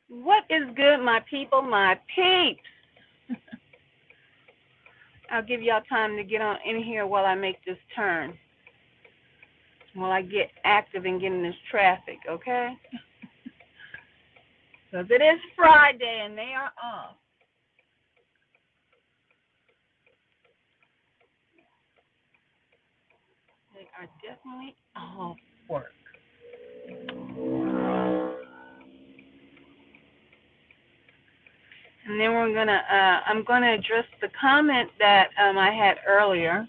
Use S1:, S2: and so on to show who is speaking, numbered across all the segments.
S1: What is good, my people, my peeps? I'll give y'all time to get on in here while I make this turn, while I get active and get in this traffic, okay? Because it is Friday and they are off. They are definitely off work. And then I'm gonna address the comment that I had earlier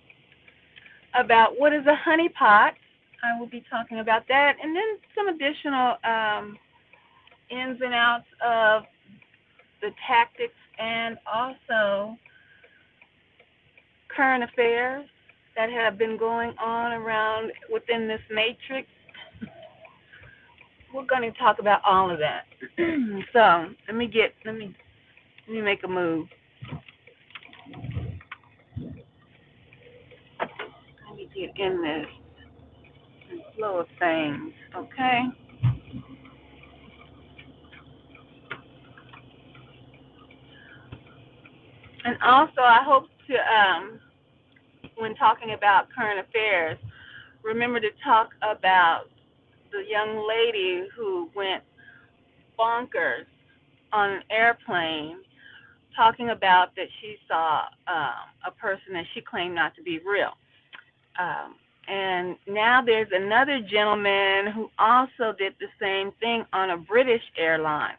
S1: about what is a honeypot. I will be talking about that, and then some additional ins and outs of the tactics and also current affairs that have been going on around within this matrix. We're going to talk about all of that. So let me make a move. Let me get in this flow of things, okay? And also, I hope to, when talking about current affairs, remember to talk about the young lady who went bonkers on an airplane, talking about that she saw a person that she claimed not to be real. And now there's another gentleman who also did the same thing on a British airline.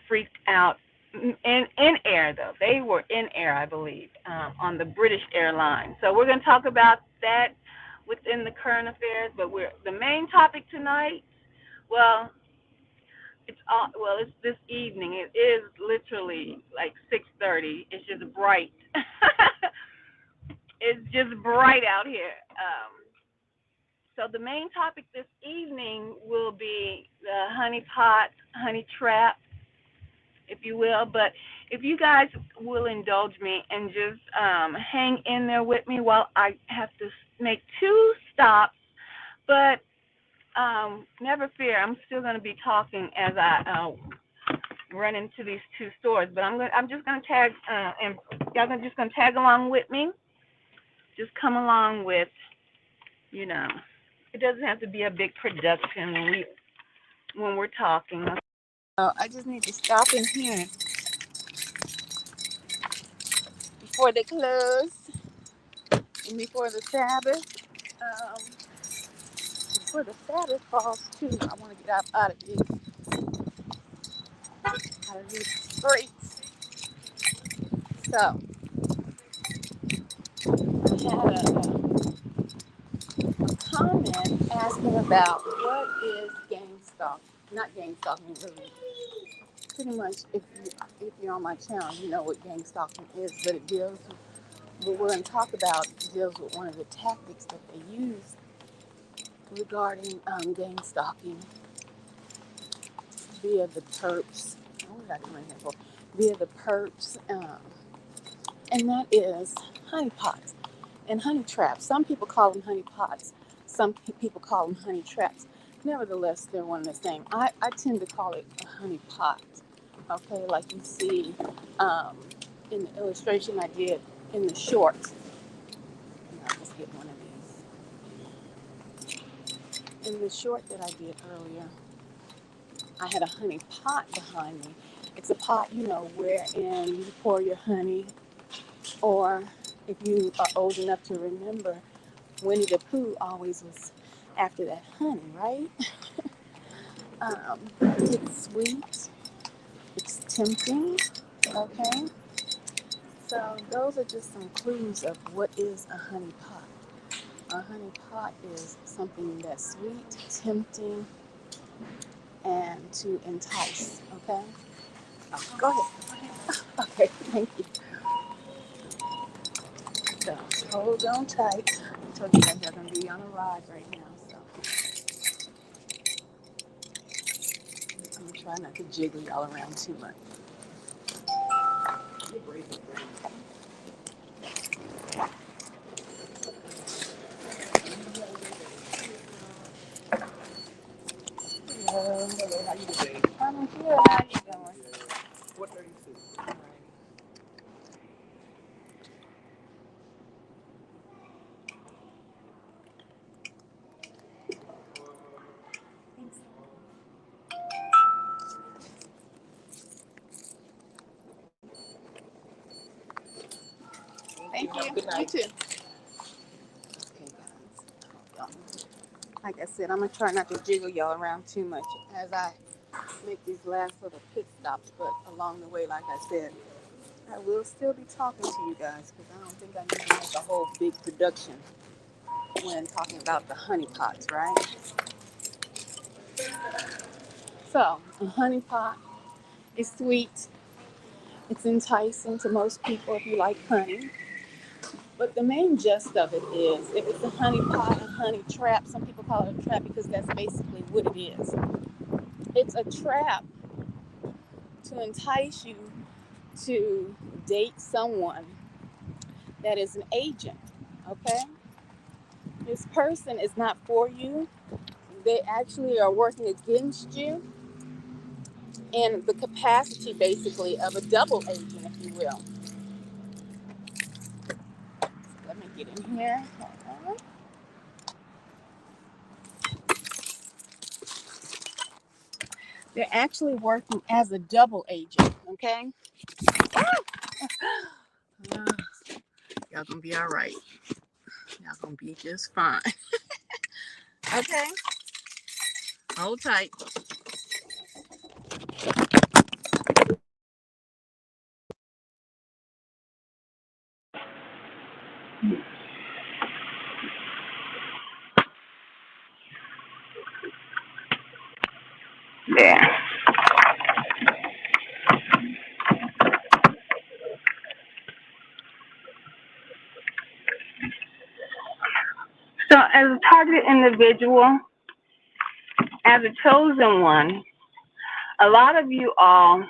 S1: Freaked out in air, though. They were in air, I believe, on the British airline. So we're going to talk about that within the current affairs. But the main topic tonight. Well, it's this evening. It is literally like 6:30. It's just bright. It's just bright out here. So the main topic this evening will be the honey pot, honey trap, if you will. But if you guys will indulge me and just hang in there with me while I have to make two stops. But never fear, I'm still going to be talking as I run into these two stores. But I'm just going to tag, and y'all just going to tag along with me. Just come along with, it doesn't have to be a big production when we're talking. I just need to stop in here before they close and before the Sabbath. Um, before the Sabbath falls too, I want to get out of these streets. So I had a comment asking about what is gang stalking. Not gang stalking, really. Pretty much, if you're on my channel, you know what gang stalking is, but it deals. What we're going to talk about deals with one of the tactics that they use regarding gang stalking via the perps. What did I come in here for? Via the perps, and that is honey pots and honey traps. Some people call them honey pots. Some people call them honey traps. Nevertheless, they're one and the same. I tend to call it a honey pot. Okay, like you see in the illustration I did in the shorts. I'll just get one of these. In the short that I did earlier, I had a honey pot behind me. It's a pot, wherein you pour your honey, or if you are old enough to remember, Winnie the Pooh always was after that honey, right? It's sweet, it's tempting, okay? So those are just some clues of what is a honey pot. A honey pot is something that's sweet, tempting, and to entice, okay? Oh, go ahead. Okay, thank you. So hold on tight. I told you guys you're going to be on a ride right now, so I'm going to try not to jiggle y'all around too much. Hello. Hello, how you doing? I'm good. How
S2: Thank you. You too. Okay, guys. Like I said, I'm gonna try not to jiggle y'all around too much as I make these last little pit stops. But along the way, like I said, I will still be talking to you guys because I don't think I need to make a whole big production when talking about the honey pots, right? So, a honey pot is sweet. It's enticing to most people if you like honey. But the main gist of it is if it's a honey pot, a honey trap, some people call it a trap because that's basically what it is. It's a trap to entice you to date someone that is an agent, okay? This person is not for you. They actually are working against you in the capacity, basically, of a double agent, if you will. Let me get in here. Hold on. They're actually working as a double agent, okay? Y'all gonna be all right. Y'all gonna be just fine. Okay? Hold tight.
S1: There. So, as a targeted individual, as a chosen one, a lot of you all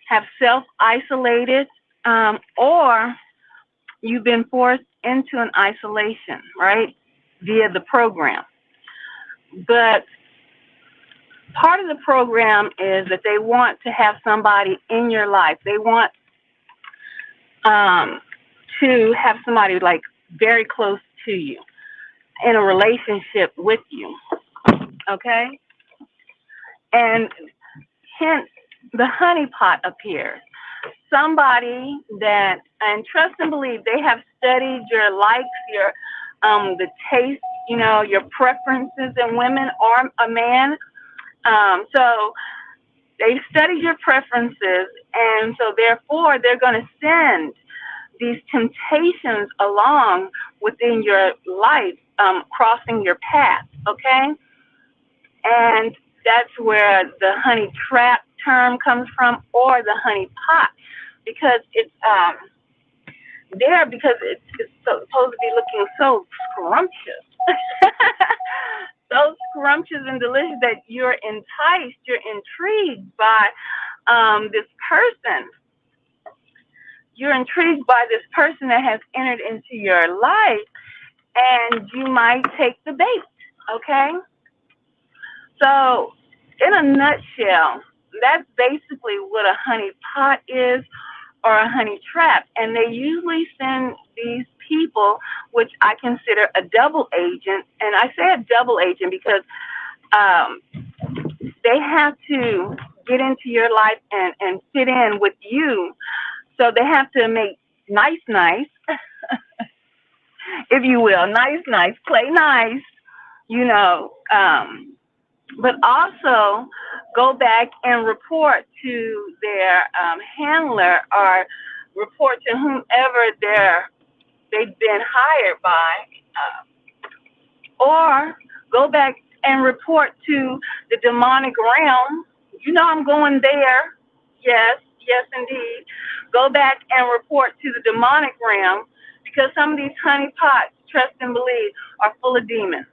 S1: have self isolated, or you've been forced into an isolation, right? Via the program. But part of the program is that they want to have somebody in your life. They want to have somebody like very close to you in a relationship with you. Okay? And hence the honeypot appears. Somebody that, and trust and believe, they have studied your likes, your the taste, your preferences in women or a man. So they've studied your preferences, and so therefore they're going to send these temptations along within your life, crossing your path. Okay, and that's where the honey trap term comes from, or the honey pot, because it's there because it's supposed to be looking so scrumptious. So scrumptious and delicious that you're enticed, you're intrigued by this person. You're intrigued by this person that has entered into your life, and you might take the bait. Okay? So, in a nutshell, that's basically what a honey pot is, or a honey trap. And they usually send these people, which I consider a double agent. And I say a double agent because um, they have to get into your life and fit in with you. So they have to make nice, if you will, nice, play nice, you know. But also go back and report to their handler, or report to whomever they've been hired by, or go back and report to the demonic realm. I'm going there. Yes, indeed. Go back and report to the demonic realm, because some of these honey pots, trust and believe, are full of demons.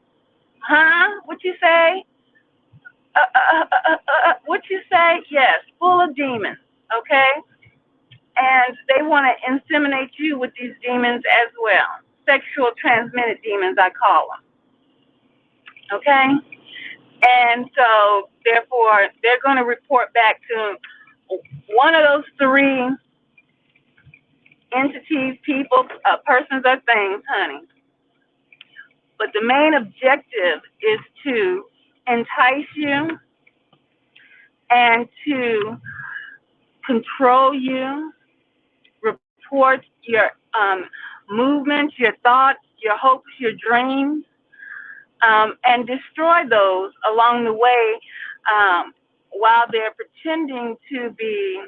S1: Huh? What you say? What you say? Yes, full of demons. Okay, and they want to inseminate you with these demons as well. Sexual transmitted demons, I call them. Okay, and so therefore they're going to report back to one of those three entities, people, persons, or things, honey. But the main objective is to entice you and to control you, report your movements, your thoughts, your hopes, your dreams, and destroy those along the way while they're pretending to be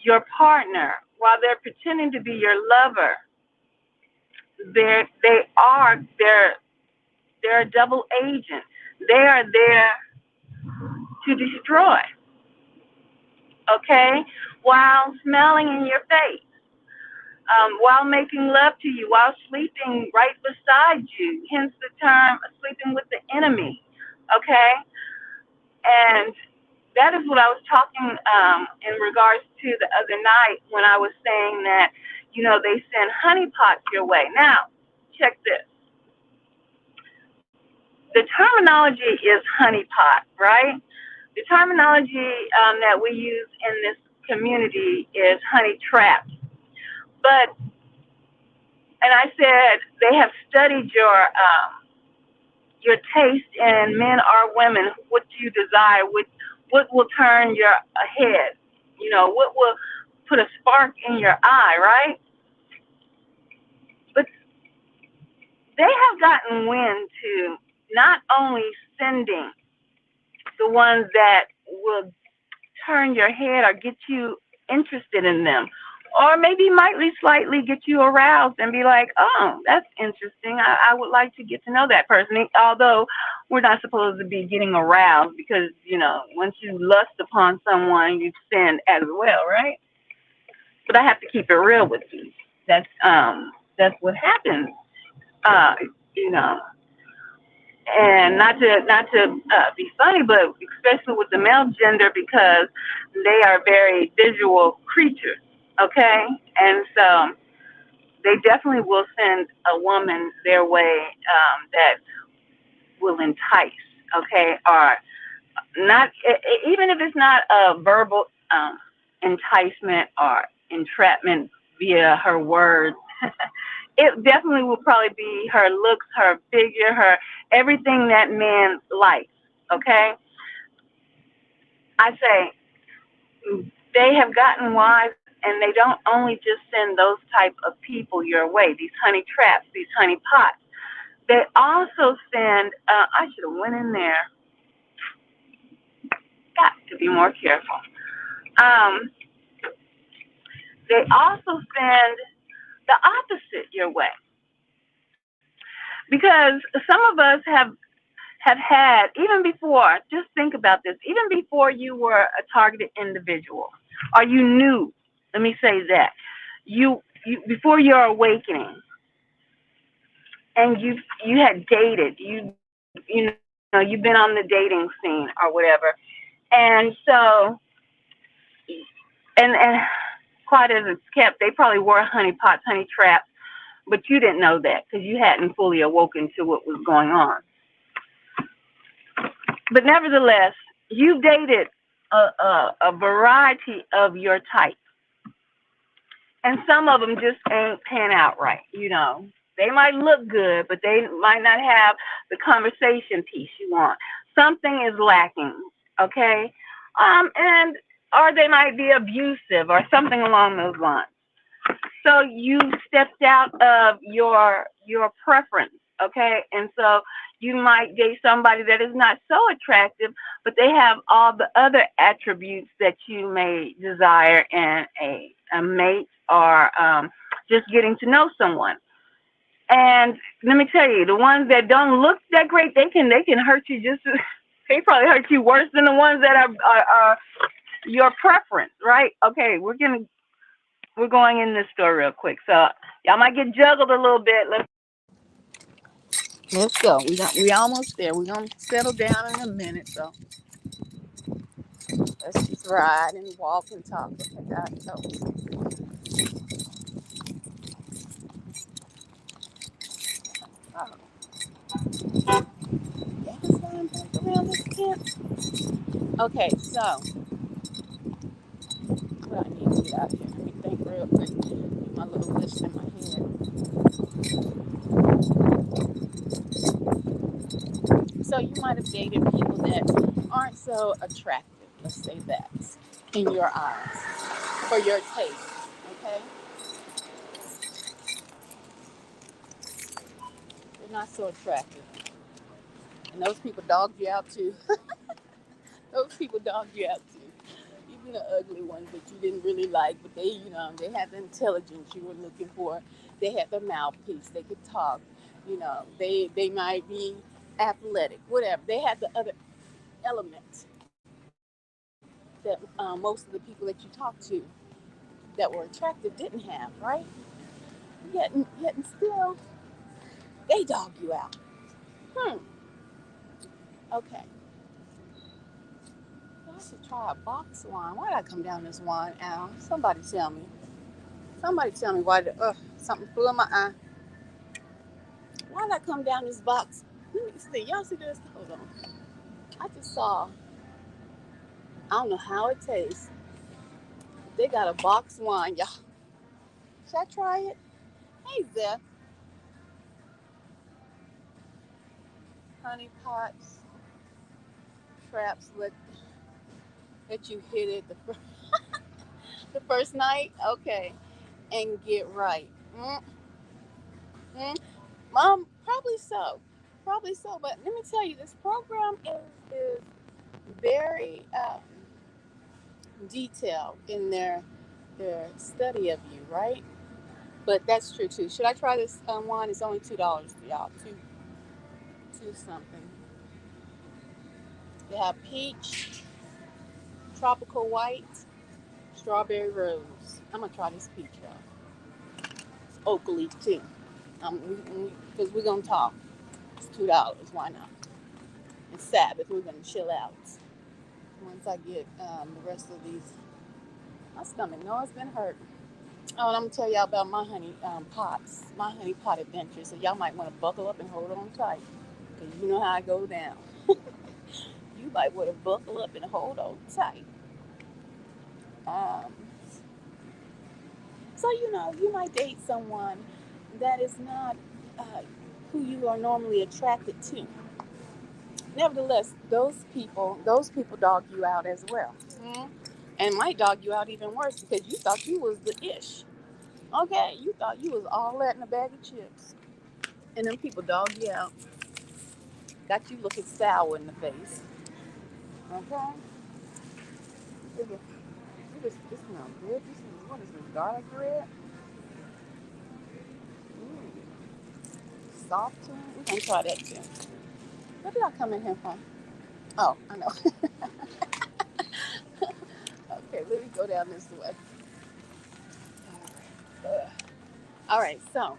S1: your partner, while they're pretending to be your lover. They're a double agent. They are there to destroy, okay? While smiling in your face, while making love to you, while sleeping right beside you, hence the term sleeping with the enemy, okay? And that is what I was talking in regards to the other night when I was saying that, they send honeypots your way. Now, check this. The terminology is honeypot, right? The terminology that we use in this community is honey trap. But, and I said they have studied your taste in men or women, what you desire, what will turn your head, what will put a spark in your eye, right? But they have gotten wind to not only sending the ones that will turn your head or get you interested in them, or maybe mightly slightly get you aroused and be like, oh, that's interesting. I would like to get to know that person. Although we're not supposed to be getting aroused because, once you lust upon someone, you sin as well, right? But I have to keep it real with you. That's what happens, you know. And not to be funny, but especially with the male gender, because they are very visual creatures, okay? And so they definitely will send a woman their way that will entice, okay? Or not, even if it's not a verbal enticement or entrapment via her words. It definitely will probably be her looks, her figure, her everything that man likes, okay? I say they have gotten wise, and they don't only just send those type of people your way, these honey traps, these honey pots. They also send, I should have went in there. Got to be more careful. They also send the opposite your way. Because some of us have had, even before, just think about this, even before you were a targeted individual, or you knew, let me say that, you before your awakening, and you had dated, you know, you've been on the dating scene or whatever, and so, and quite as it's kept, they probably were honey pots, honey traps, but you didn't know that because you hadn't fully awoken to what was going on. But nevertheless, you dated a variety of your type, and some of them just ain't pan out right. You know, they might look good, but they might not have the conversation piece you want. Something is lacking, okay? And or they might be abusive or something along those lines. So you stepped out of your preference, okay? And so you might date somebody that is not so attractive, but they have all the other attributes that you may desire in a mate or just getting to know someone. And let me tell you, the ones that don't look that great, they can hurt you just. They probably hurt you worse than the ones that are your preference, right? Okay, we're going in this story real quick. So y'all might get juggled a little bit. Let's go. We almost there. We're gonna settle down in a minute. So let's just ride and walk and talk. Okay, God, so. Okay, so
S2: get out of here. Let me think real quick. Get my little list in my head. So you might have dated people that aren't so attractive, let's say that, in your eyes, for your taste, okay? They're not so attractive. And those people dogged you out too. Those people dogged you out too. Even the ugly ones that you didn't really like, but they, they had the intelligence you were looking for. They had the mouthpiece. They could talk. They might be athletic, whatever. They had the other elements that most of the people that you talked to that were attractive didn't have, right? Yet and still, they dog you out. Hmm. Okay. I should try a box wine. Why did I come down this wine, Al? Somebody tell me. Somebody tell me why something flew in my eye. Why did I come down this box? Let me see. Y'all see this? Hold on. I just saw. I don't know how it tastes. They got a box wine, y'all. Should I try it? Hey, Zeph. Honey pots, traps. Let you hit it the first night. Okay, and get right. Mm-hmm. Probably so. Probably so. But let me tell you, this program is very detailed in their study of you, right? But that's true too. Should I try this wine? It's only $2, y'all. Two something. They have peach, tropical white, strawberry rose. I'm gonna try this peach, y'all. It's oak leaf too. Because we're gonna talk. It's $2. Why not? It's Sabbath. We're gonna chill out. Once I get the rest of these, my stomach. No, it's been hurt. Oh, and I'm gonna tell y'all about my honey pots, my honey pot adventure. So y'all might want to buckle up and hold on tight, cause you know how I go down. You might want to buckle up and hold on tight. Um, so you might date someone that is not who you are normally attracted to. Nevertheless, those people dog you out as well, and might dog you out even worse because you thought you was the ish. Okay, you thought you was all that in a bag of chips, and them people dog you out. Got you looking sour in the face. Okay? This smells good. What is this, garlic bread? Soft tune? We can try that too. Where did I come in here from? Oh, I know. Okay, let me go down this way. All right, so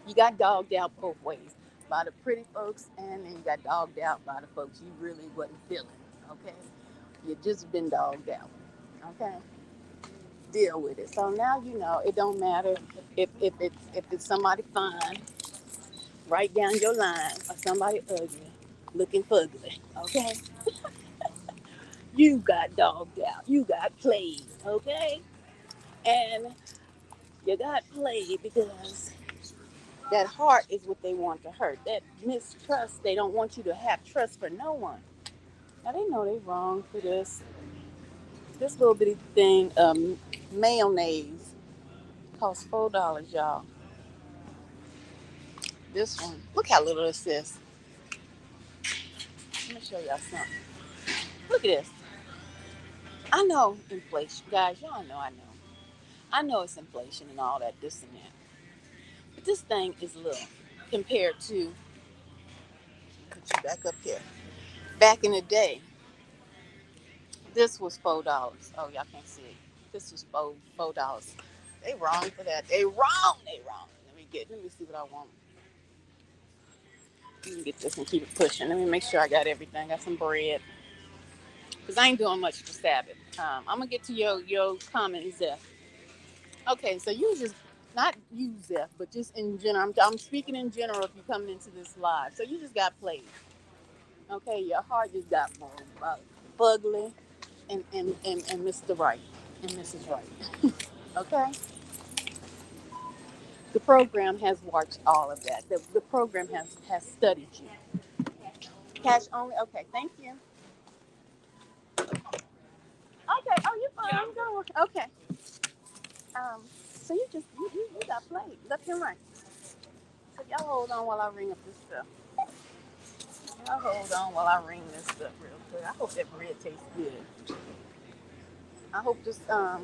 S2: you got dogged out both ways by the pretty folks, and then you got dogged out by the folks you really wasn't feeling. Okay? You just been dogged out. Okay? Deal with it. So now you know it don't matter if it's somebody fine, right down your line, or somebody ugly, looking fugly. Okay, you got dogged out. You got played. Okay, and you got played because that heart is what they want to hurt. That mistrust. They don't want you to have trust for no one. Now they know they wrong for this. This little bitty thing, mayonnaise, costs $4, y'all. This one, look how little this is. Let me show y'all something. Look at this. I know inflation, guys. Y'all know I know. I know it's inflation and all that, this and that. But this thing is little compared to. Put you back up here. Back in the day, this was $4. Oh, y'all can't see it. This was $4. They wrong for that. They wrong. They wrong. Let me see what I want. Let me get this and keep it pushing. Let me make sure I got everything. Got some bread. Because I ain't doing much for Sabbath. I'm going to get to your comment, Zeph. Okay, so you just, not you, Zeph, but just in general. I'm speaking in general if you're coming into this live. So you just got played. Okay, your heart just got fugly and Mr. Right. and Mrs. Right. Okay? The program has watched all of that. The program has studied you. Cash only? Okay, thank you. Okay, oh, you're fine. I'm going. Okay. So you got played left and right. So y'all hold on while I ring up this stuff. Y'all hold on while I ring this stuff real quick. I hope that bread tastes good. I hope this y'all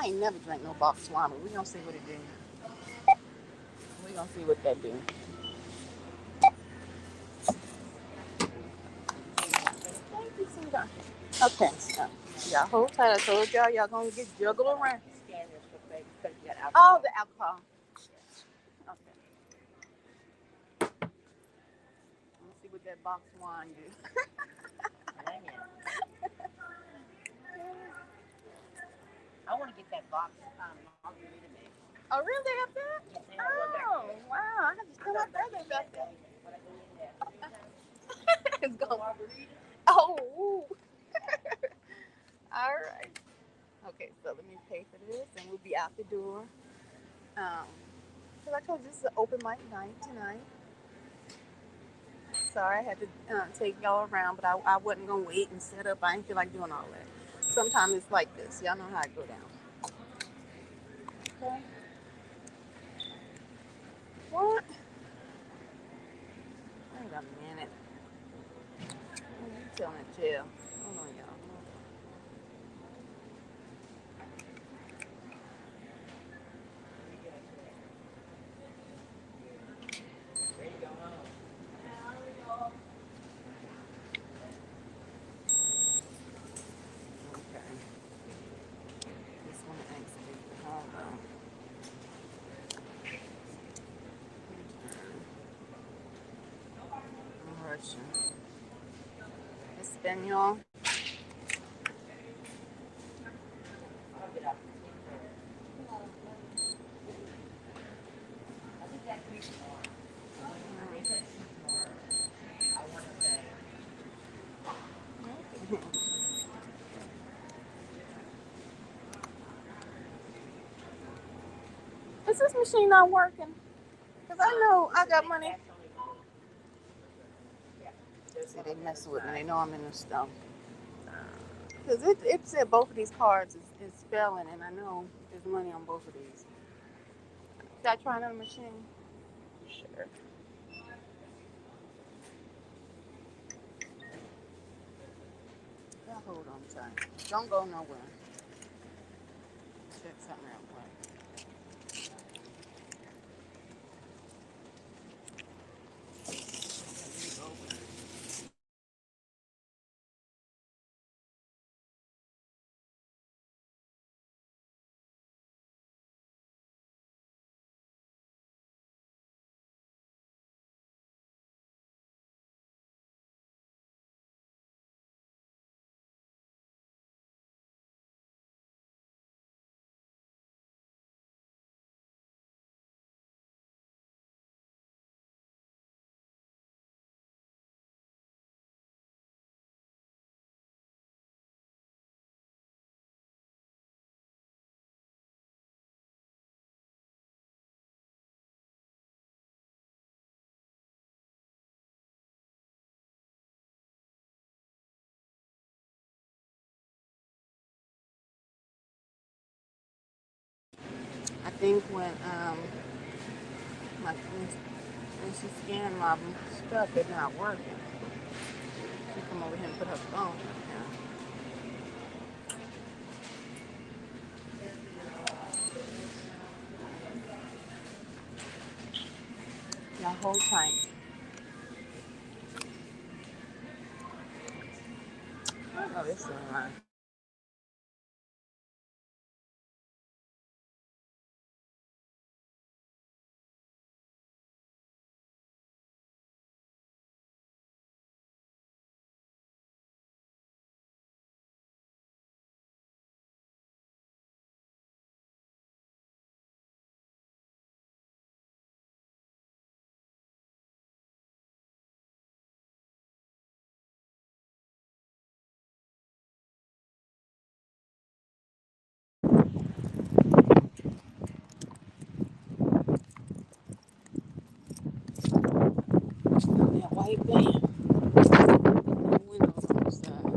S2: ain't never drank no box swami. We gonna see what it do. We gonna see what that do. Thank you, sweetheart. Okay, so y'all hold tight. I told y'all gonna get juggled around. Oh, the alcohol. Okay, let's see what that box wine do. I want to get that box margarita mix. Oh, really? They have that? Oh, wow. I have to come up there back there. It's going. Oh, all right. Okay, so let me pay for this, and we'll be out the door. Cause I told you this is an open mic night tonight. Sorry, I had to take y'all around, but I wasn't gonna wait and set up. I didn't feel like doing all that. Sometimes it's like this. Y'all know how it go down. Okay. What? Wait a minute. What are you telling Jill? Hold on, y'all. Okay. This one actually. Hold on. I'm rushing. Espanol. Is this machine not working? Cause I know I got money. See, they mess with me. They know I'm in the stuff. Cause it said both of these cards is failing, and I know there's money on both of these. Should I try another machine? Sure. Yeah, hold on tight. Don't go nowhere. Check something real quick. I think when she scanned my stuff, it's not working. She come over here and put her phone down. Y'all hold tight. Oh, this is mine. white van. No windows on the side.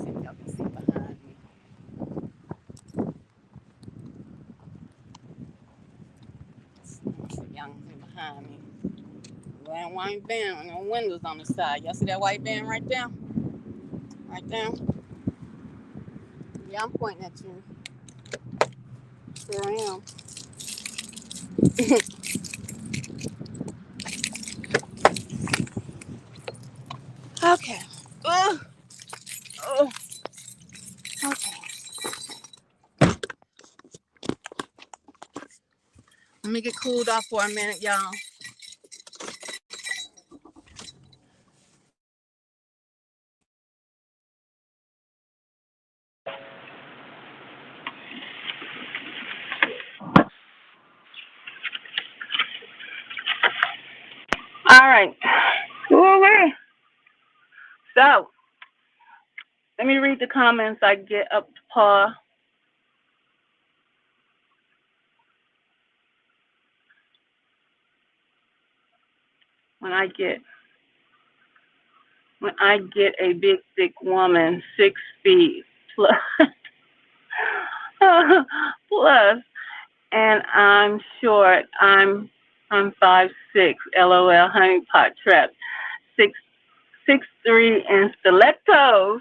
S2: See if y'all can see behind me. Y'all can see behind me. That white van, no windows on the side. Y'all see that white van right there? Right there? Yeah, I'm pointing at you. Sure am. Okay. Oh, oh, okay. Let me get cooled off for a minute, y'all.
S1: All right. Woo-wee. So, let me read the comments. I get up to par. When I get a big thick woman, 6 feet plus, plus, and I'm short. I'm 5'6". LOL. Honey pot trap. 6'3" and stilettos.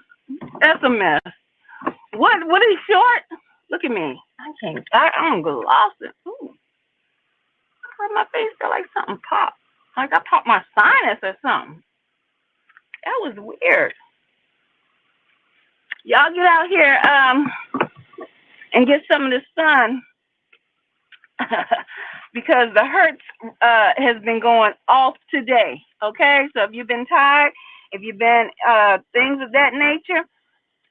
S1: That's a mess. What is short? Look at me. I'm glossing. Ooh, my face feel like something popped. Like I popped my sinus or something. That was weird. Y'all get out here and get some of the sun because the Hertz has been going off today. Okay, so if you've been tired, if you've been things of that nature,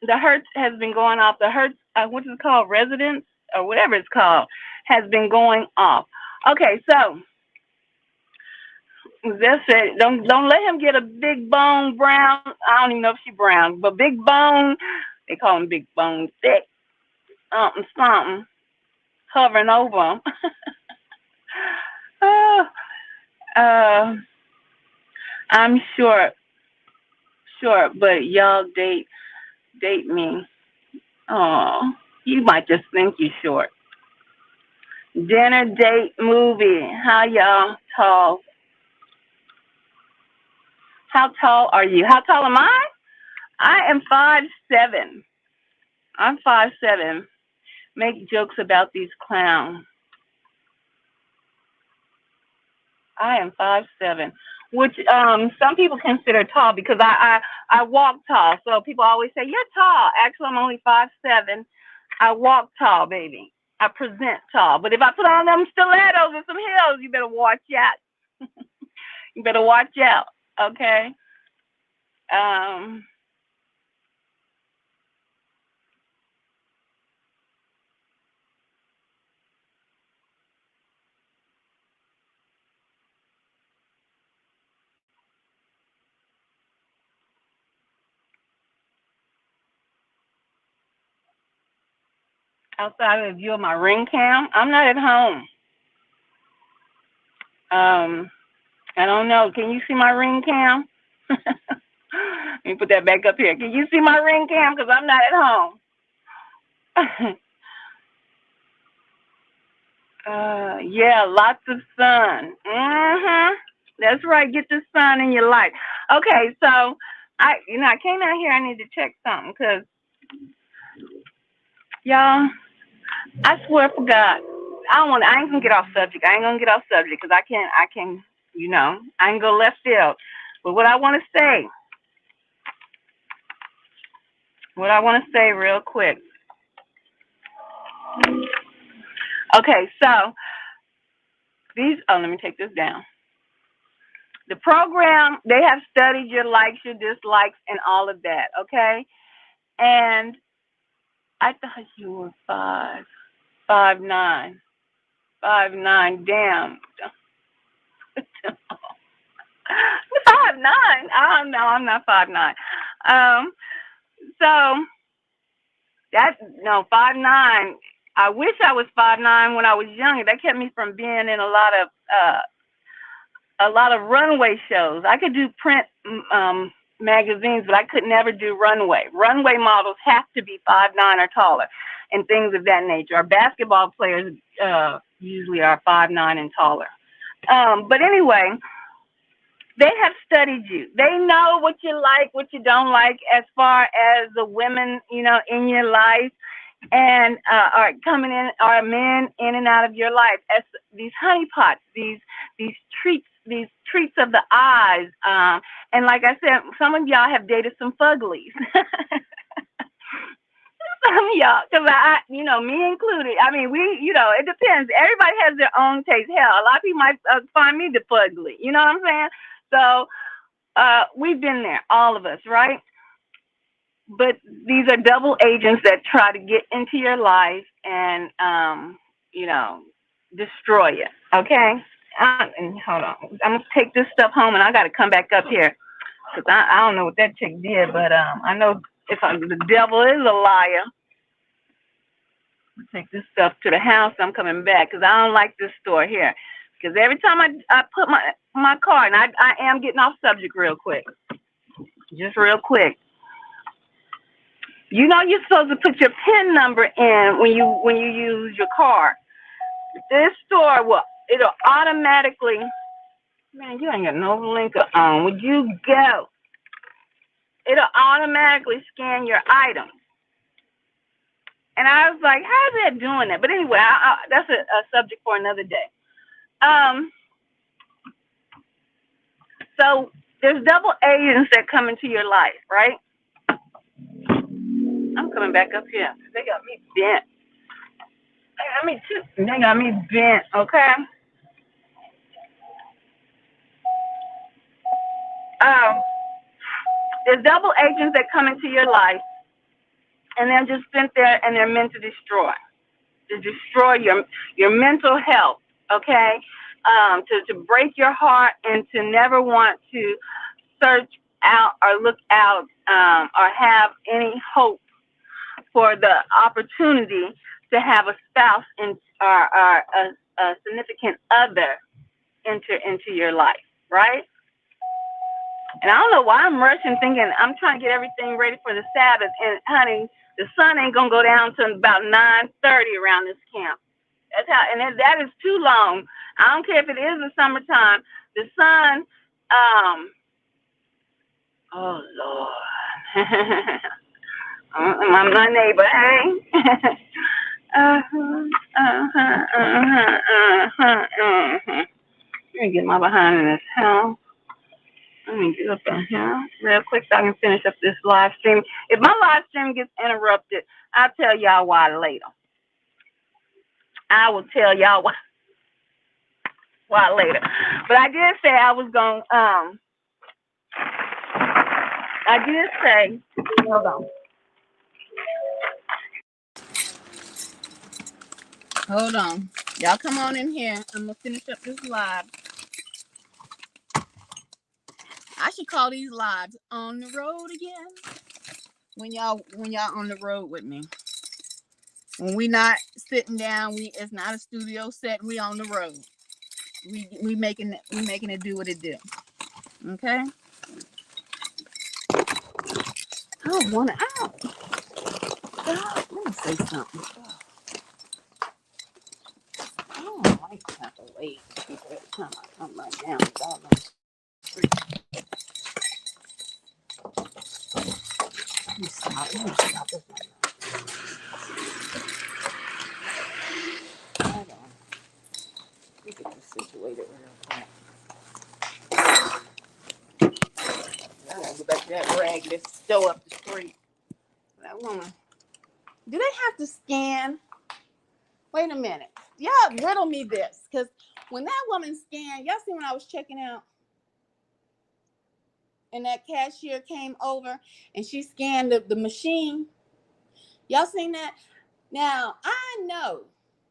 S1: the Hertz has been going off. The Hertz, what is it called, residence or whatever it's called, has been going off. Okay, so that's it. Don't let him get a big bone brown. I don't even know if she's brown, but big bone. They call him big bone thick. Something hovering over him. uh, uh, I'm short, but y'all date me. Oh, you might just think you're short. Dinner date movie. How y'all tall? How tall are you? How tall am I? I am 5'7". I'm 5'7". Make jokes about these clowns. I am 5'7", which some people consider tall because I walk tall. So people always say you're tall. Actually, I'm only 5'7". I walk tall, baby. I present tall. But if I put on them stilettos and some heels, you better watch out. You better watch out. Okay. Um, Outside of the view of my ring cam, I'm not at home. I don't know. Can you see my ring cam? Let me put that back up here. Can you see my ring cam? Because I'm not at home. Yeah, lots of sun. That's right. Get the sun in your life. Okay, so I came out here. I need to check something because y'all, I swear for God, I ain't gonna get off subject. I ain't gonna get off subject because I can, I ain't go left field. But what I want to say real quick. Okay, so let me take this down. The program, they have studied your likes, your dislikes, and all of that, okay? And I thought you were 5'9". 5'9", damn. 5'9". Oh no, I'm not 5'9". So 5'9". I wish I was 5'9" when I was younger. That kept me from being in a lot of runway shows. I could do print magazines, but I could never do runway. Runway models have to be 5'9" or taller, and things of that nature. Our basketball players usually are 5'9" and taller. But anyway, they have studied you. They know what you like, what you don't like, as far as the women, in your life, and are coming in, are men in and out of your life as these honeypots, these treats of the eyes. And like I said, some of y'all have dated some fuglies. Some of y'all, because me included. I mean, it depends. Everybody has their own taste. Hell, a lot of people might find me the fugly. You know what I'm saying? So we've been there, all of us, right? But these are double agents that try to get into your life and, destroy you. Okay? And hold on. I'm going to take this stuff home, and I got to come back up here. Because I don't know what that chick did, but I know the devil is a liar. Take this stuff to the house. I'm coming back because I don't like this store here. Because every time I put my car, and I am getting off subject real quick. Just real quick. You're supposed to put your PIN number in when you use your car. This store it'll automatically. Man, you ain't got no link on. Would you go? It'll automatically scan your items. And I was like, how's that doing that? But anyway, that's a subject for another day. So there's double agents that come into your life, right? I'm coming back up here. They got me bent. They got me bent, okay? There's double agents that come into your life, and they're just sent there, and they're meant to destroy your mental health, okay? To break your heart and to never want to search out or look out or have any hope for the opportunity to have a spouse or a significant other enter into your life, right? And I don't know why I'm rushing, thinking I'm trying to get everything ready for the Sabbath. And honey, the sun ain't gonna go down until about 9:30 around this camp. That's how, and that is too long. I don't care if it is the summertime. The sun, oh Lord, my neighbor, hey. Let me get my behind in this house. Let me get up in here real quick so I can finish up this live stream. If my live stream gets interrupted, I'll tell y'all why later. I will tell y'all why later. But I did say I was going I did say, hold on. Hold on. Y'all come on in here. I'm going to finish up this live. I should call these lives on the road again. When y'all on the road with me. When we not sitting down, it's not a studio set, we on the road. We making it do what it do. Okay? I don't want it out. God, let me say something. I don't like to have to wait every time I come right now. Let me stop this one. Hold on. Let me get this situated real quick. I gotta go back to that rag that's still up the street. That woman. Do they have to scan? Wait a minute. Y'all riddle me this. Because when that woman scanned, y'all see when I was checking out and that cashier came over and she scanned the machine. Y'all seen that? Now, I know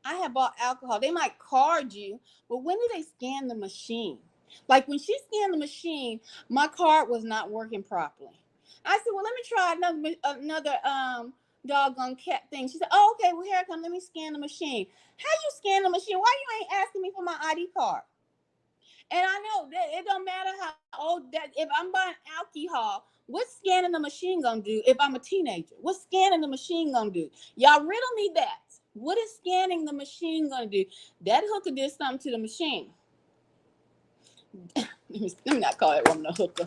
S1: I have bought alcohol. They might card you, but when do they scan the machine? Like when she scanned the machine, my card was not working properly. I said, well, let me try
S2: doggone cat thing. She said, "Oh, okay, well, here I come. Let me scan the machine." How you scan the machine? Why you ain't asking me for my ID card? And I know that it don't matter how old that, if I'm buying alcohol, what's scanning the machine gonna do if I'm a teenager? What's scanning the machine gonna do? Y'all riddle me that. What is scanning the machine gonna do? That hooker did something to the machine. Let me not call that woman a hooker.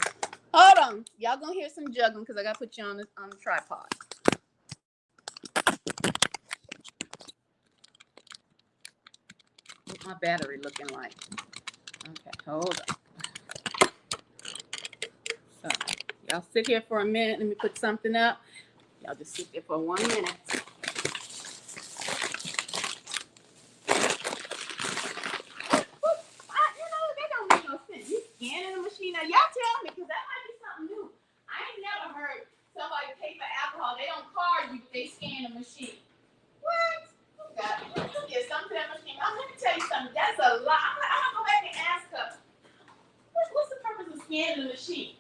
S2: Hold on. Y'all gonna hear some juggling because I gotta put you on the tripod. What's my battery looking like? Okay, hold on. So, y'all sit here for a minute. Let me put something up. Y'all just sit there for 1 minute. That don't make no sense. You scanning the machine now. Y'all tell me, because that might be something new. I ain't never heard somebody pay for alcohol. They don't card you, but they scan the machine. What? Get something to that machine. Let me tell you something. That's a lie. I'm gonna go back and ask her. What's the purpose of scanning the machine?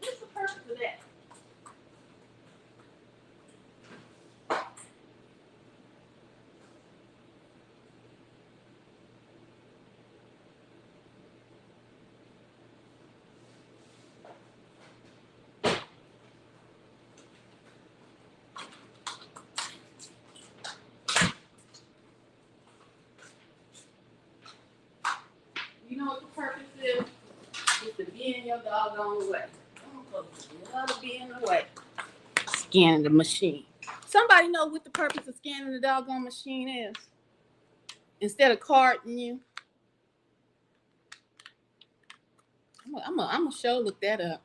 S2: What's the purpose of that? You know what the purpose is? It's to be in your doggone way. Love to be in the way. Scanning the machine. Somebody know what the purpose of scanning the doggone machine is? Instead of carding you. I'm gonna sure look that up.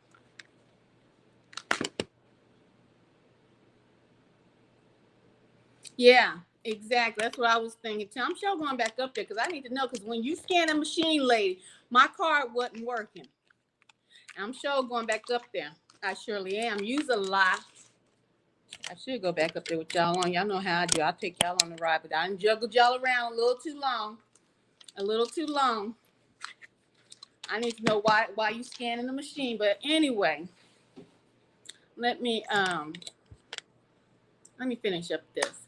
S2: Yeah, exactly. That's what I was thinking too. I'm sure going back up there because I need to know, because when you scan a machine, lady, my card wasn't working. I'm sure going back up there. I surely am. Use a lot. I should go back up there with y'all on. Y'all know how I do. I'll take y'all on the ride, but I done juggled y'all around a little too long. A little too long. I need to know why you scanning the machine. But anyway, let me finish up this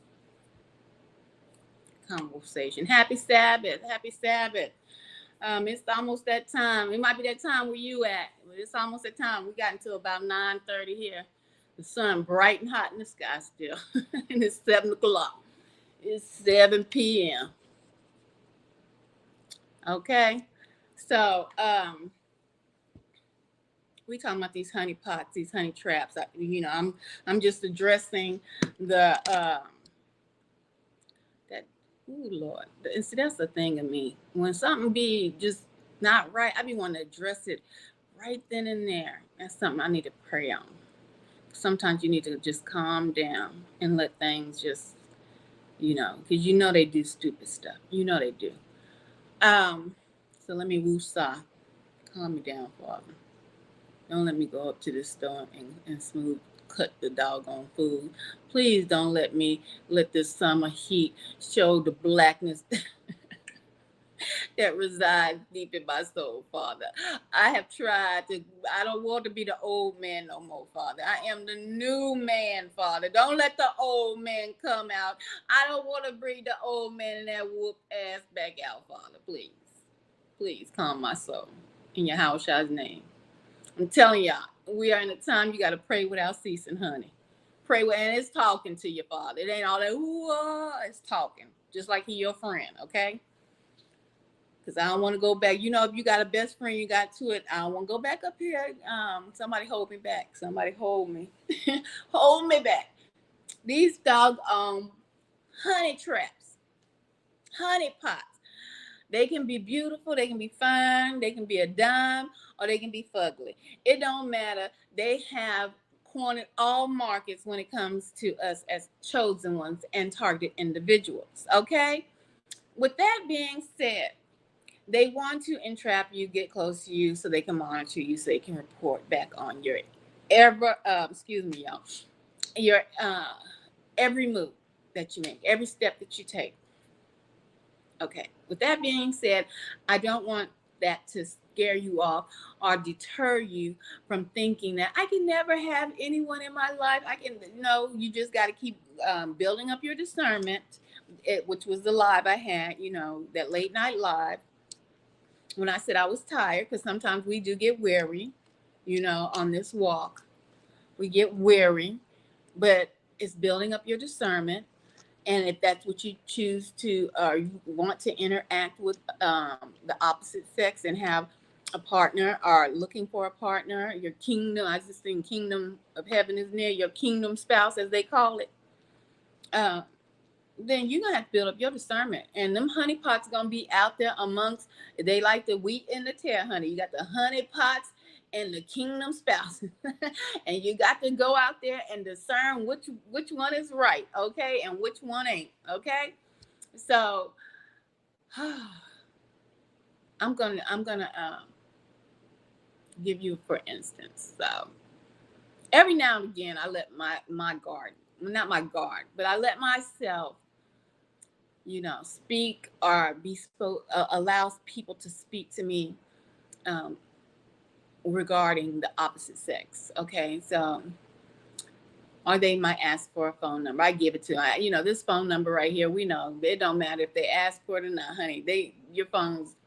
S2: conversation. Happy Sabbath. Happy Sabbath. It's almost that time. It might be that time where you at. But it's almost that time. We got until about 9:30 here. The sun bright and hot in the sky still. And it's 7 o'clock. It's 7 p.m. Okay. So we talking about these honey pots, these honey traps. I'm just addressing the that. Ooh, Lord, see, that's the thing of me. When something be just not right, I be wanting to address it right then and there. That's something I need to pray on. Sometimes you need to just calm down and let things just, because they do stupid stuff. They do. So let me woo-saw. Calm me down, Father. Don't let me go up to the store and smooth cut the doggone food. Please don't let this summer heat show the blackness that resides deep in my soul, Father. I don't want to be the old man no more, Father. I am the new man, Father. Don't let the old man come out. I don't want to bring the old man and that whoop ass back out, Father. Please. Please calm my soul. In Yahushua's name. I'm telling y'all, we are in a time you got to pray without ceasing, honey. Pray and it's talking to you, Father. It ain't all that, it's talking. Just like he your friend, okay? Because I don't want to go back. If you got a best friend, you got to it. I don't want to go back up here. Somebody hold me back. Somebody hold me. Hold me back. These dog honey traps, honey pots. They can be beautiful, they can be fine, they can be a dime, or they can be fugly. It don't matter. They have cornered all markets when it comes to us as chosen ones and targeted individuals, okay? With that being said, they want to entrap you, get close to you so they can monitor you, so they can report back on your your every move that you make, every step that you take. Okay, with that being said, I don't want that to scare you off or deter you from thinking that I can never have anyone in my life. I can, no, you just got to keep building up your discernment, which was the live I had, that late night live when I said I was tired, because sometimes we do get weary, on this walk. We get weary, but it's building up your discernment. And if that's what you choose to, or you want to interact with the opposite sex and have a partner or looking for a partner, your kingdom, I just think kingdom of heaven is near, your kingdom spouse, as they call it, uh, then you're gonna have to build up your discernment. And them honey pots gonna be out there amongst, they like the wheat and the tear, honey. You got the honey pots and the kingdom spouse. And you got to go out there and discern which one is right, okay, and which one ain't, okay. So I'm gonna give you for instance. So every now and again I let my guard, not my guard, but I let myself speak or be allows people to speak to me um, regarding the opposite sex. Okay, so or they might ask for a phone number. I give it to them. This phone number right here. We know it don't matter if they ask for it or not, honey.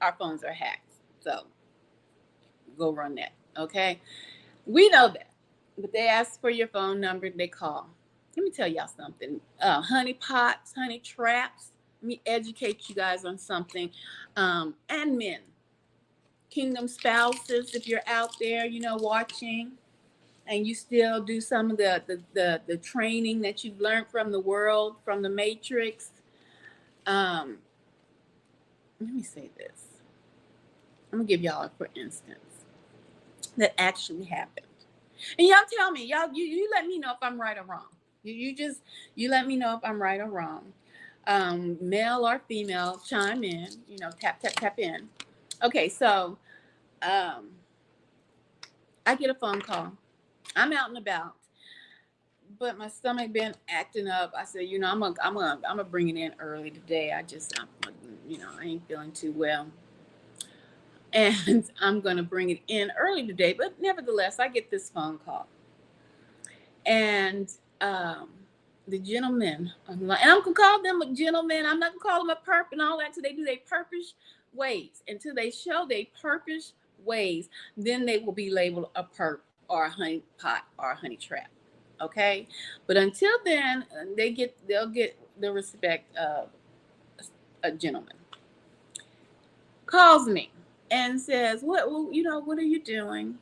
S2: Our phones are hacked. So go run that. Okay, we know that. But they ask for your phone number. They call. Let me tell y'all something. Honey pots, honey traps. Let me educate you guys on something. And men, kingdom spouses, if you're out there, watching, and you still do some of the training that you've learned from the world, from the Matrix. Let me say this. I'm gonna give y'all a for instance that actually happened. And y'all tell me, y'all, you let me know if I'm right or wrong. You let me know if I'm right or wrong. Male or female, chime in. Tap in. Okay, so I get a phone call. I'm out and about, but my stomach been acting up. I said, I'm gonna bring it in early today. I ain't feeling too well, and I'm gonna bring it in early today. But nevertheless, I get this phone call, and the gentleman, and I'm gonna call them a gentleman. I'm not gonna call them a perp and all that until they do their purpose ways. Until they show their purpose ways, then they will be labeled a perp or a honey pot or a honey trap. Okay, but until then, they'll get the respect of a gentleman. Calls me and says, what are you doing?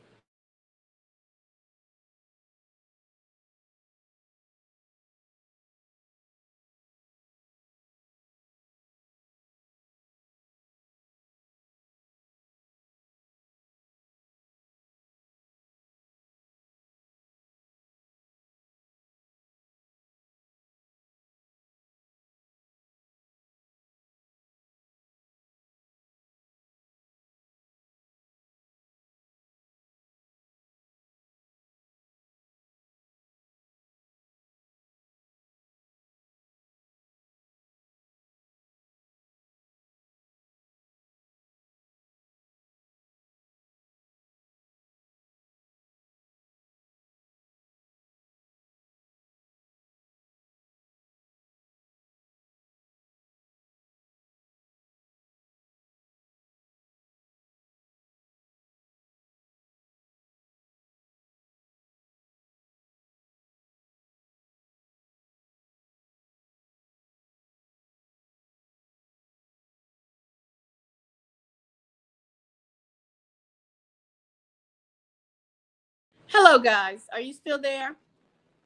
S2: Hello, guys. Are you still there?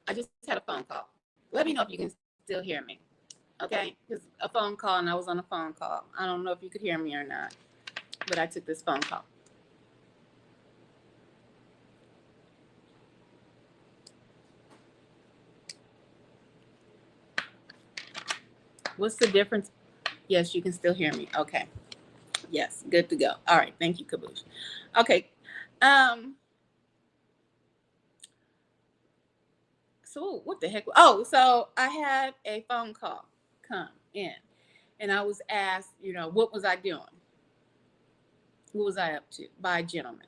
S2: I just had a phone call. Let me know if you can still hear me. Okay? Because a phone call and I was on a phone call. I don't know if you could hear me or not, but I took this phone call. What's the difference? Yes, you can still hear me. Okay. Yes, good to go. All right. Thank you, Caboose. Okay. Um, so what the heck? Oh, so I had a phone call come in and I was asked, what was I doing? What was I up to? By a gentleman.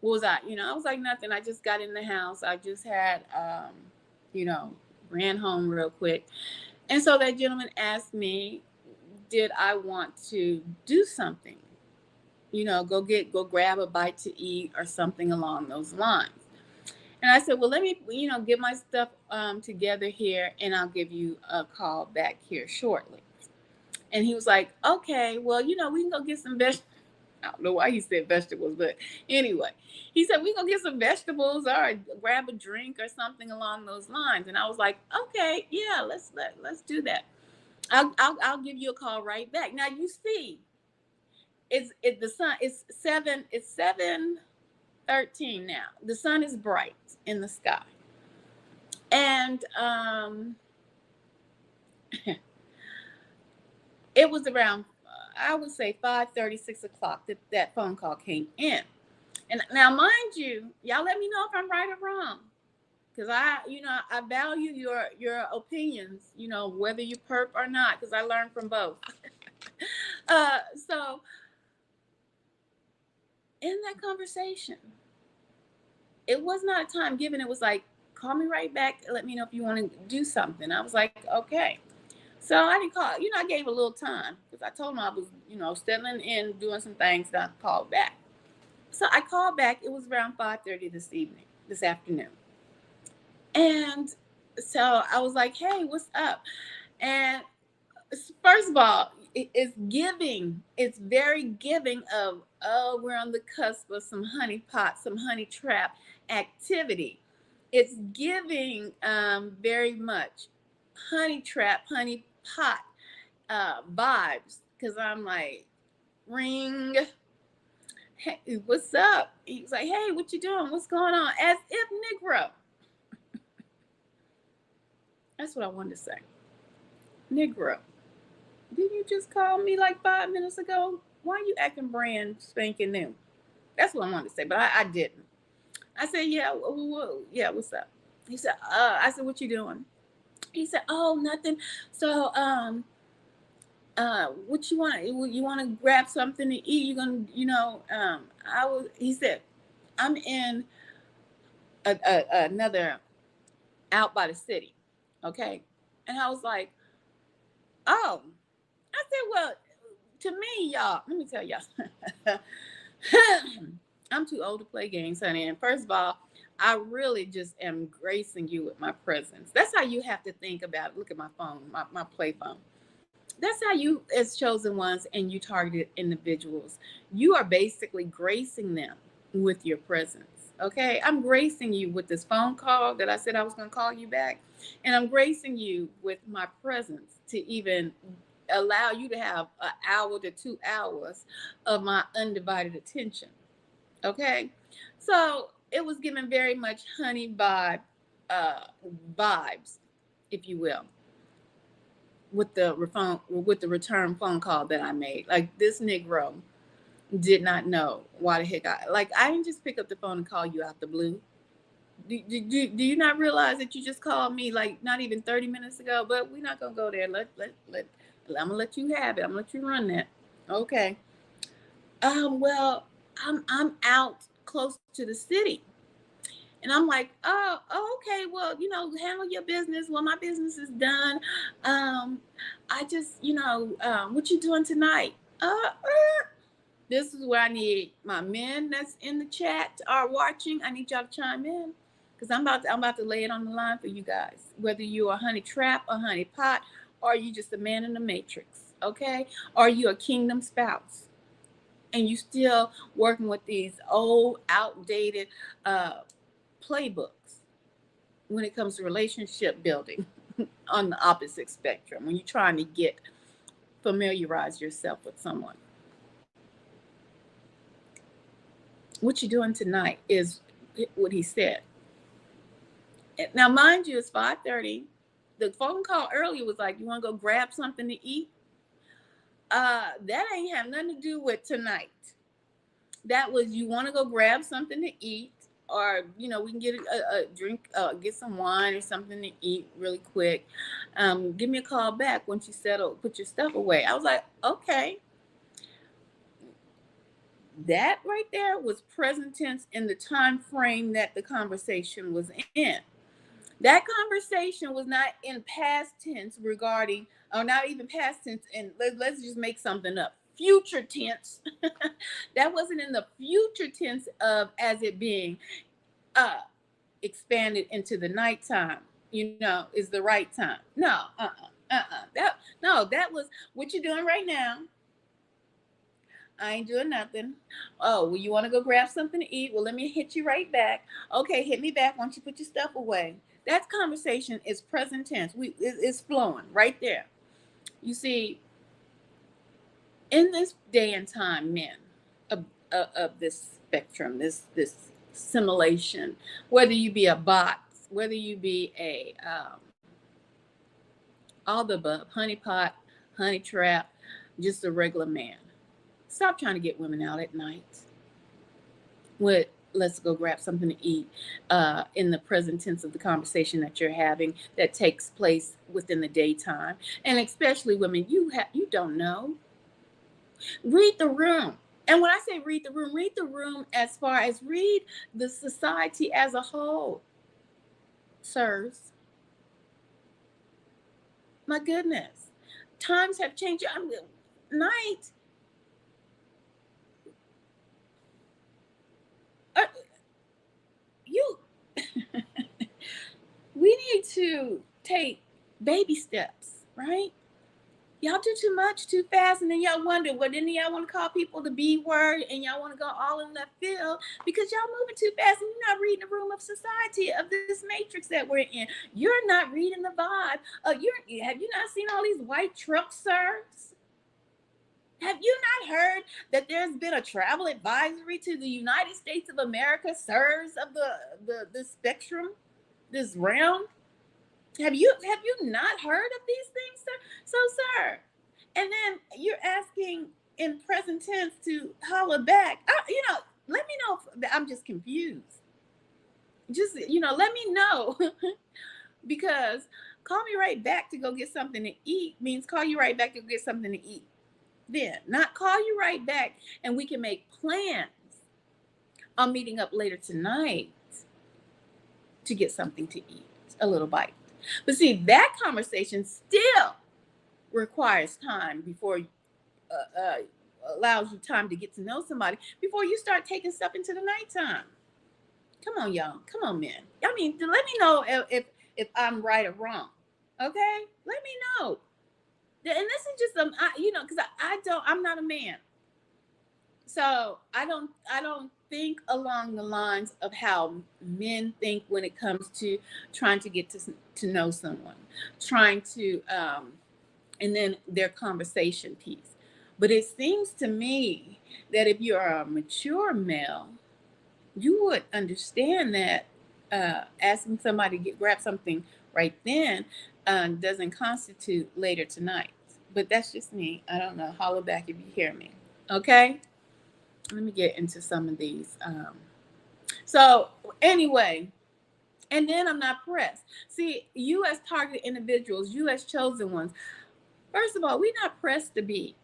S2: What was I? I was like, nothing. I just got in the house. I just had, you know, ran home real quick. And so that gentleman asked me, did I want to do something? Go grab a bite to eat or something along those lines. And I said, well, let me, get my stuff together here and I'll give you a call back here shortly. And he was like, okay, well, we can go get some vegetables. I don't know why he said vegetables, but anyway, he said we gonna get some vegetables or grab a drink or something along those lines. And I was like, okay, yeah, let's do that. I'll give you a call right back. Now you see, the sun. It's 7:13 now. The sun is bright in the sky, and it was around I would say 5:30, 6 o'clock that phone call came in. And now, mind you, y'all let me know if I'm right or wrong, because I value your opinions, whether you perp or not, because I learned from both. So in that conversation, it was not a time given. It was like, call me right back. Let me know if you want to do something. I was like, okay. So I didn't call. I gave a little time because I told him I was, settling in, doing some things. That I called back. So I called back. It was around 5:30 this afternoon. And so I was like, hey, what's up? And first of all, it's giving. It's very giving of, oh, we're on the cusp of some honey pot, some honey trap activity. It's giving very much honey trap, honey pot vibes. Because I'm like, ring. Hey, what's up? He was like, hey, what you doing? What's going on? As if Negro. That's what I wanted to say. Negro, didn't you just call me like 5 minutes ago? Why are you acting brand spanking new? That's what I wanted to say, but I didn't. I said, yeah, yeah, what's up? He said, I said, what you doing? He said, oh, nothing. So, what you want? You want to grab something to eat? You're gonna, I was. He said, I'm in another out by the city, okay. And I was like, oh. I said, well, to me, y'all, let me tell y'all, I'm too old to play games, honey. And first of all, I really just am gracing you with my presence. That's how you have to think about it. Look at my phone, my play phone. That's how you, as chosen ones and you targeted individuals, you are basically gracing them with your presence. Okay. I'm gracing you with this phone call that I said I was going to call you back. And I'm gracing you with my presence to even allow you to have an hour to 2 hours of my undivided attention. Okay. So it was given very much honey vibe, uh, vibes, if you will, with the return phone call that I made. Like, this Negro did not know why the heck I didn't just pick up the phone and call you out the blue. Do you not realize that you just called me like not even 30 minutes ago? But we're not gonna go there. I'm gonna let you have it. I'm gonna let you run that. Okay. Well, I'm out close to the city. And I'm like, okay, well, handle your business. Well, my business is done. I just, what you doing tonight? This is where I need my men that's in the chat are watching. I need y'all to chime in because I'm about to lay it on the line for you guys. Whether you're a honey trap, a honey pot, or you just a man in the matrix, okay? Or you a kingdom spouse, and you still working with these old, outdated playbooks when it comes to relationship building on the opposite spectrum. When you're trying to familiarize yourself with someone. What you're doing tonight is what he said. Now, mind you, it's 5:30. The phone call earlier was like, you want to go grab something to eat? That ain't have nothing to do with tonight. That was, you want to go grab something to eat, or we can get a drink, get some wine or something to eat really quick. Give me a call back once you settle, put your stuff away. I was like, okay. That right there was present tense in the time frame that the conversation was in. That conversation was not in past tense regarding, or not even past tense, and let's just make something up. Future tense. That wasn't in the future tense of as it being uh expanded into the nighttime, is the right time. No, that was what you're doing right now. I ain't doing nothing. Oh, well, you want to go grab something to eat? Well, let me hit you right back. Okay, hit me back. Why don't you put your stuff away? That conversation is present tense. It's flowing right there. You see, in this day and time, men of this spectrum, this simulation, whether you be a bot, whether you be a all the above, honeypot, honey trap, just a regular man. Stop trying to get women out at night with let's go grab something to eat in the present tense of the conversation that you're having that takes place within the daytime. And especially women, you don't know. Read the room. And when I say read the room as far as read the society as a whole. Sirs, my goodness, times have changed. Night. You we need to take baby steps, right? Y'all do too much too fast, and then y'all wonder, well, then y'all want to call people the B word, and y'all want to go all in left field because y'all moving too fast, and you're not reading the room of society of this matrix that we're in. You're not reading the vibe. Have you not seen all these white trucks, sirs? Have you not heard that there's been a travel advisory to the United States of America, sirs of the spectrum, this realm? Have you not heard of these things, sir? So, sir, and then you're asking in present tense to holler back. Let me know if I'm just confused. Just let me know because call me right back to go get something to eat means call you right back to get something to eat. Then, not call you right back and we can make plans on meeting up later tonight to get something to eat, a little bite. But see, that conversation still requires time before allows you time to get to know somebody before you start taking stuff into the nighttime. Come on, y'all. Come on, men. I mean, let me know if I'm right or wrong. Okay, let me know. And this is just because I'm not a man, so I don't think along the lines of how men think when it comes to trying to get to know someone, trying to and then their conversation piece. But it seems to me that if you're a mature male, you would understand that asking somebody to grab something right then doesn't constitute later tonight. But that's just me. I don't know. Holler back if you hear me. Okay? Let me get into some of these. So, anyway, and then I'm not pressed. See, you as targeted individuals, you as chosen ones, first of all, we're not pressed to be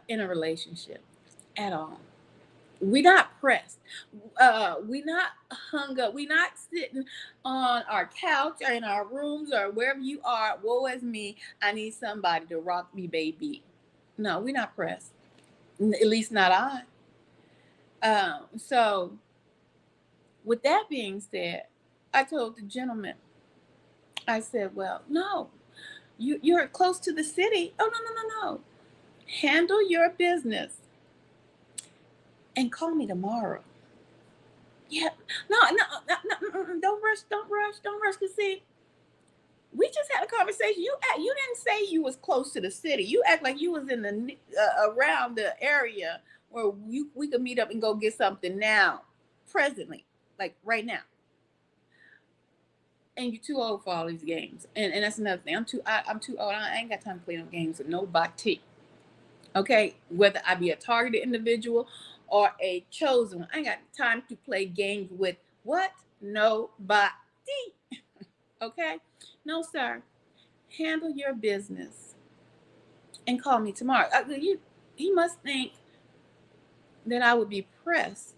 S2: in a relationship at all. We're not pressed. We're not hung up. We're not sitting on our couch or in our rooms or wherever you are. Woe is me. I need somebody to rock me, baby. No, we're not pressed. At least not I. So, with that being said, I told the gentleman, I said, well, no, you're close to the city. Oh, no. Handle your business and call me tomorrow. Yeah, no, don't rush. Cause see, we just had a conversation. You didn't say you was close to the city. You act like you was in the around the area where we could meet up and go get something now, presently, like right now. And you're too old for all these games. And that's another thing. I'm too old. I ain't got time to play no games with nobody. Okay, whether I be a targeted individual or a chosen one, I ain't got time to play games with what? Nobody. Okay, no, sir. Handle your business and call me tomorrow. He must think that I would be pressed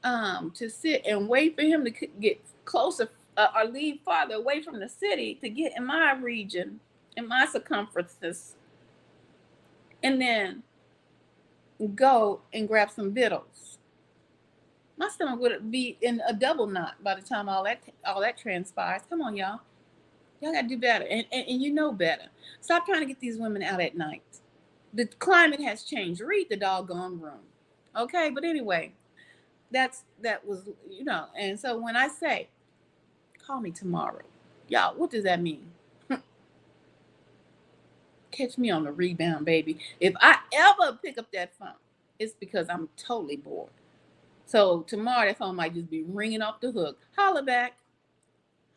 S2: to sit and wait for him to get closer or leave farther away from the city to get in my region, in my circumferences, and then go and grab some victuals. My stomach would be in a double knot by the time all that transpires. Come on, y'all. Y'all gotta do better, and you know better. Stop trying to get these women out at night. The climate has changed. Read the doggone room, okay? But anyway, that was And so when I say call me tomorrow, y'all, what does that mean? Catch me on the rebound, baby. If I ever pick up that phone, it's because I'm totally bored. So tomorrow that phone might just be ringing off the hook. Holla back.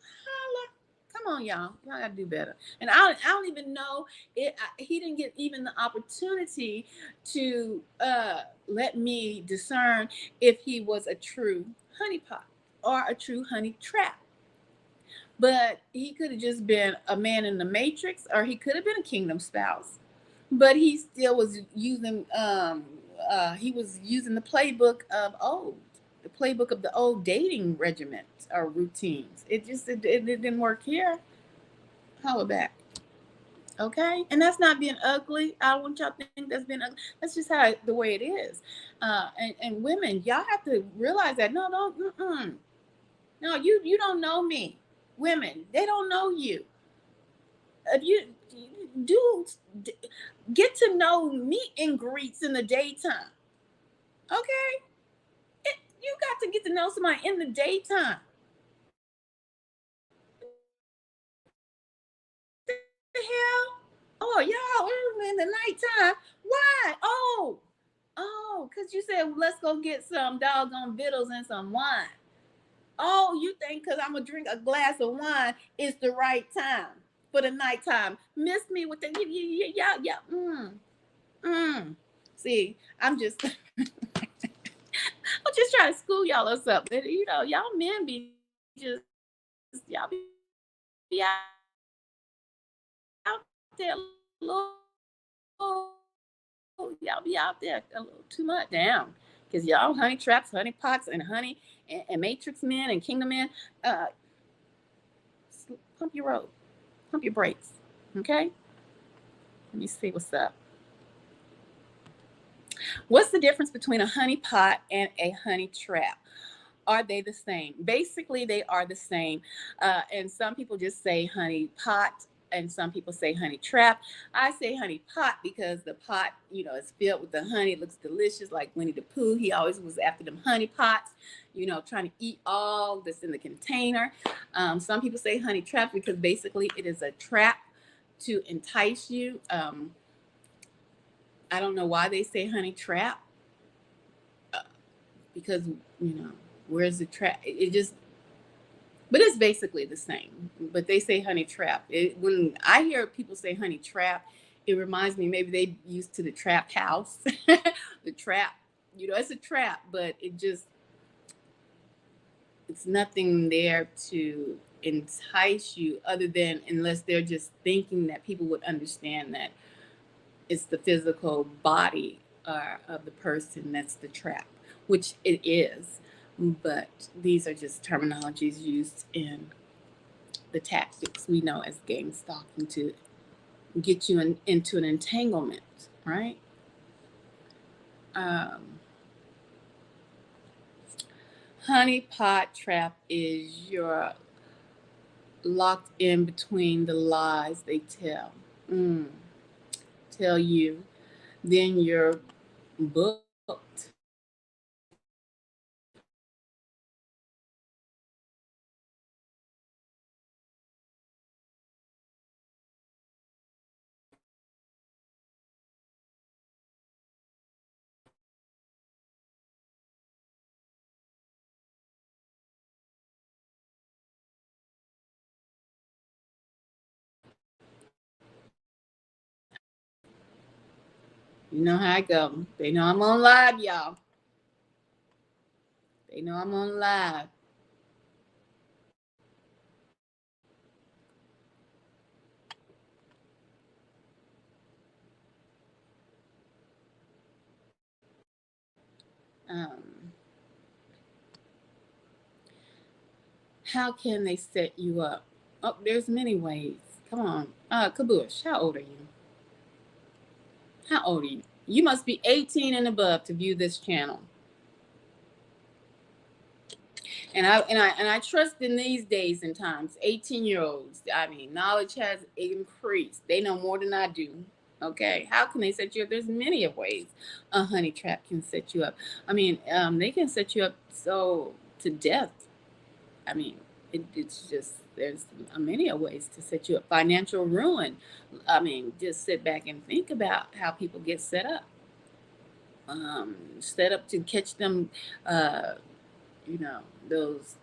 S2: Holla. Come on, y'all. Y'all gotta do better. And I don't even know it. He didn't get even the opportunity to let me discern if he was a true honeypot or a true honey trap. But he could have just been a man in the matrix, or he could have been a kingdom spouse. But he still was using he was using the playbook of old, the playbook of the old dating regiment or routines. It didn't work here. Holla back. Okay, and that's not being ugly. I don't want y'all to think that's being ugly. That's just how the way it is. And women, y'all have to realize that. No, don't. No, you don't know me. Women, they don't know you. If you do get to know meet and greets in the daytime, okay? You got to get to know somebody in the daytime. The hell? Oh, y'all early in the nighttime. Why? Because you said let's go get some doggone victuals and some wine. Oh, you think because I'm gonna drink a glass of wine is the right time for the nighttime? Miss me with the yeah. See, I'm just trying to school y'all or something. Y'all men be just y'all be out there a little, y'all be out there a little too much down. Because y'all honey traps, honey pots, and honey and matrix men and kingdom men, uh, pump your road, pump your brakes. Okay? Let me see what's up. What's the difference between a honey pot and a honey trap? Are they the same? Basically, they are the same. And some people just say honey pot, and some people say honey trap. I say honey pot because the pot, is filled with the honey. It looks delicious, like Winnie the Pooh. He always was after them honey pots, trying to eat all that's in the container. Some people say honey trap because basically it is a trap to entice you. I don't know why they say honey trap, because where's the trap? It just, but it's basically the same. But they say honey trap. When I hear people say honey trap, it reminds me maybe they used to the trap house. The trap, it's a trap, but it's nothing there to entice you, other than unless they're just thinking that people would understand that it's the physical body of the person that's the trap, which it is. But these are just terminologies used in the tactics we know as game stalking to get you into an entanglement, right? Um, Honey pot trap is you're locked in between the lies they tell you, then you're booked. You know how I go. They know I'm on live, y'all. They know I'm on live. um, how can they set you up? Oh, there's many ways. Come on. Kabush, how old are you? How old are you? You must be 18 and above to view this channel. And I trust in these days and times, 18-year-olds, I mean, knowledge has increased. They know more than I do. Okay, how can they set you up? There's many of ways a honey trap can set you up. I mean, they can set you up so to death. I mean, it's just there's many of ways to set you up. Financial ruin. I mean, just sit back and think about how people get set up. Set up to catch them. Uh, those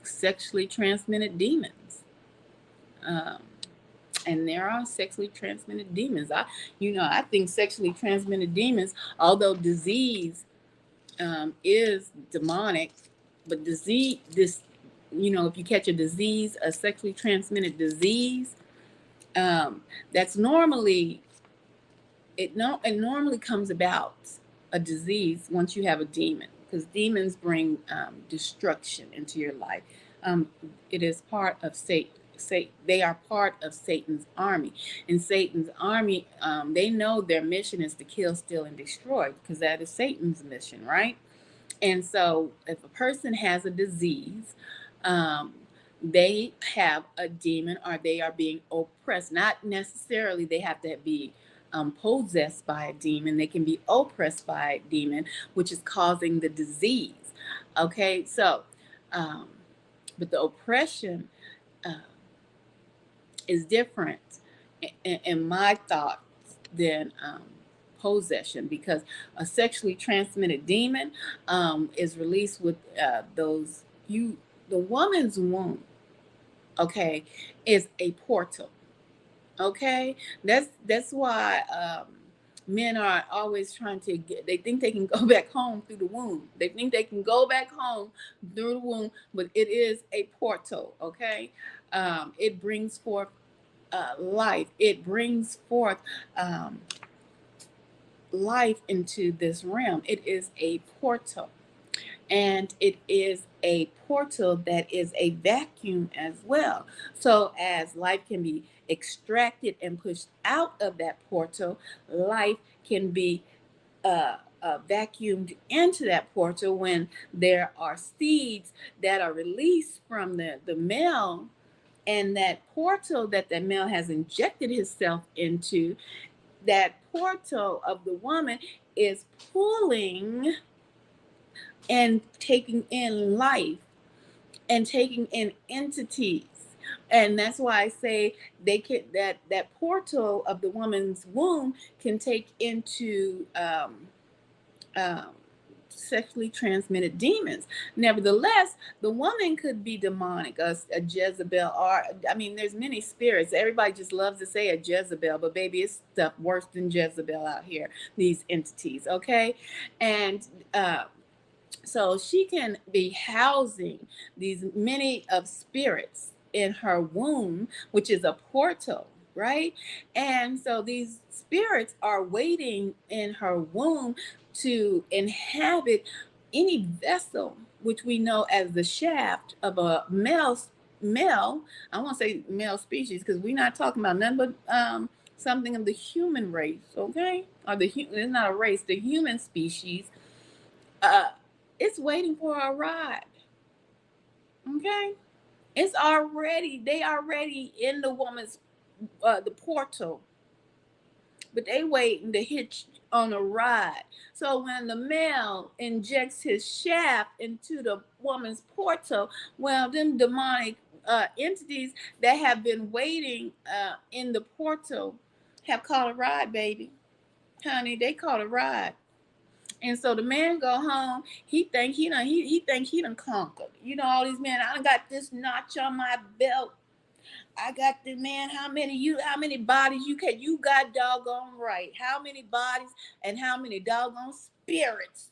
S2: sexually transmitted demons. Um, and there are sexually transmitted demons. I think sexually transmitted demons, although disease is demonic, but if you catch a sexually transmitted disease, that's normally it normally comes about a disease once you have a demon, because demons bring destruction into your life. It is part of Satan. They are part of Satan's army. And Satan's army, they know their mission is to kill, steal, and destroy, because that is Satan's mission, right? And so if a person has a disease, they have a demon, or they are being oppressed. Not necessarily they have to be possessed by a demon. They can be oppressed by a demon, which is causing the disease. Okay, so, but the oppression is different in my thoughts than possession, because a sexually transmitted demon is released with the woman's womb, okay, is a portal. Okay, that's why men are always trying to they think they can go back home through the womb. They think they can go back home through the womb, but it is a portal. Okay, it brings forth life. It brings forth life into this realm. It is a portal. And it is a portal that is a vacuum as well. So as life can be extracted and pushed out of that portal, life can be vacuumed into that portal when there are seeds that are released from the male, and that portal that the male has injected himself into, that portal of the woman is pulling and taking in life and taking in entities. And that's why I say they can that portal of the woman's womb can take into sexually transmitted demons. Nevertheless, the woman could be demonic, a Jezebel, or there's many spirits. Everybody just loves to say a Jezebel, but baby, it's stuff worse than Jezebel out here, these entities, okay? And so she can be housing these many of spirits in her womb, which is a portal, right? And so these spirits are waiting in her womb to inhabit any vessel, which we know as the shaft of a male. I won't say male species, because we're not talking about nothing but something of the human race, okay? Or it's not a race, the human species. It's waiting for a ride. Okay, they already in the woman's the portal, but they waiting to hitch on a ride. So when the male injects his shaft into the woman's portal, well, them demonic entities that have been waiting in the portal have caught a ride, baby, honey. They caught a ride. And so the man go home. He think he done conquered. All these men. I got this notch on my belt. I got the man. How many bodies you can? You got doggone right. How many bodies and how many doggone spirits?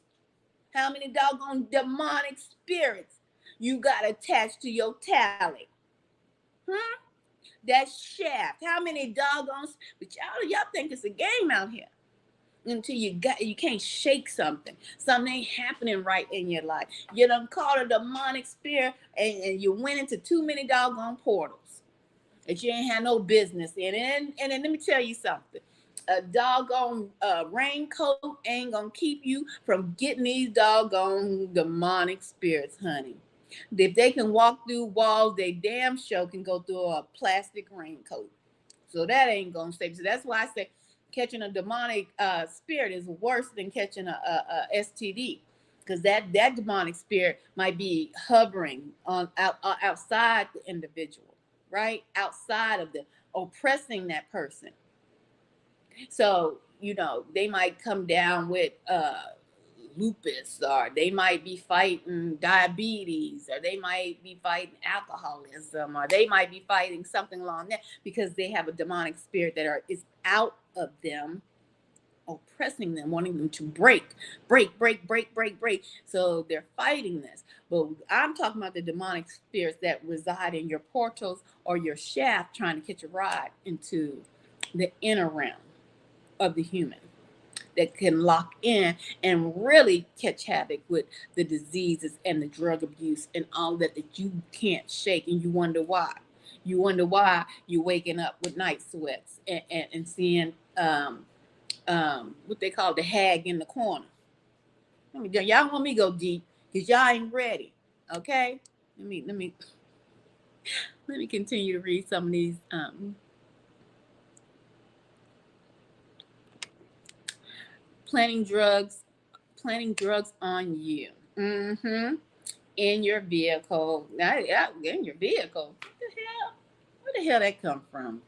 S2: How many doggone demonic spirits you got attached to your talent? That shaft. How many doggone? But y'all think it's a game out here. until you can't shake something. Something ain't happening right in your life. You done caught a demonic spirit, and you went into too many doggone portals that you ain't had no business in. And then let me tell you something. A doggone raincoat ain't gonna keep you from getting these doggone demonic spirits, honey. If they can walk through walls, they damn sure can go through a plastic raincoat. So that ain't gonna save. So that's why I say catching a demonic spirit is worse than catching a STD, because that demonic spirit might be hovering on outside the individual, right outside of the oppressing that person. So they might come down with lupus, or they might be fighting diabetes, or they might be fighting alcoholism, or they might be fighting something along that, because they have a demonic spirit that is out of them, oppressing them, wanting them to break. So they're fighting this. But I'm talking about the demonic spirits that reside in your portals or your shaft, trying to catch a ride into the inner realm of the human, that can lock in and really catch havoc with the diseases and the drug abuse and all that you can't shake. And you wonder why. You wonder why you're waking up with night sweats and seeing what they call the hag in the corner. Y'all want me to go deep because y'all ain't ready. Okay? Let me continue to read some of these planting drugs on you. In your vehicle. Now, yeah, in your vehicle. What the hell? Where the hell that come from?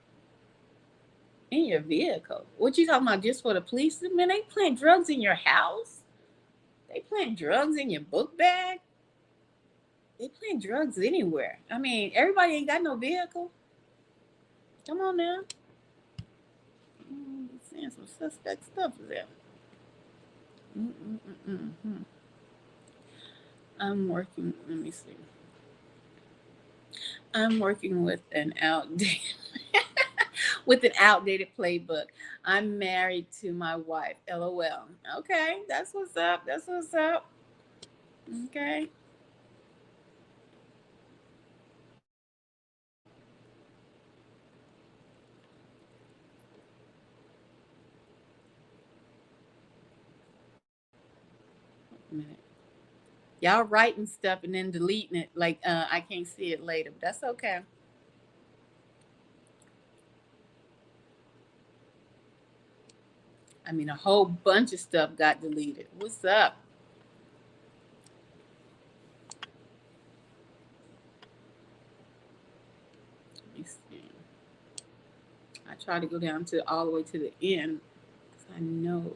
S2: In your vehicle. What you talking about? Just for the police? Man, they plant drugs in your house. They plant drugs in your book bag. They plant drugs anywhere. I mean, everybody ain't got no vehicle. Come on now. Seeing some suspect stuff there. I'm working. Let me see. I'm working with an outdated playbook. I'm married to my wife. LOL. Okay, that's what's up. That's what's up. Okay. A minute. Y'all writing stuff and then deleting it like I can't see it later. But that's okay. I mean, a whole bunch of stuff got deleted. What's up? Let me see. I try to go down to all the way to the end because I know.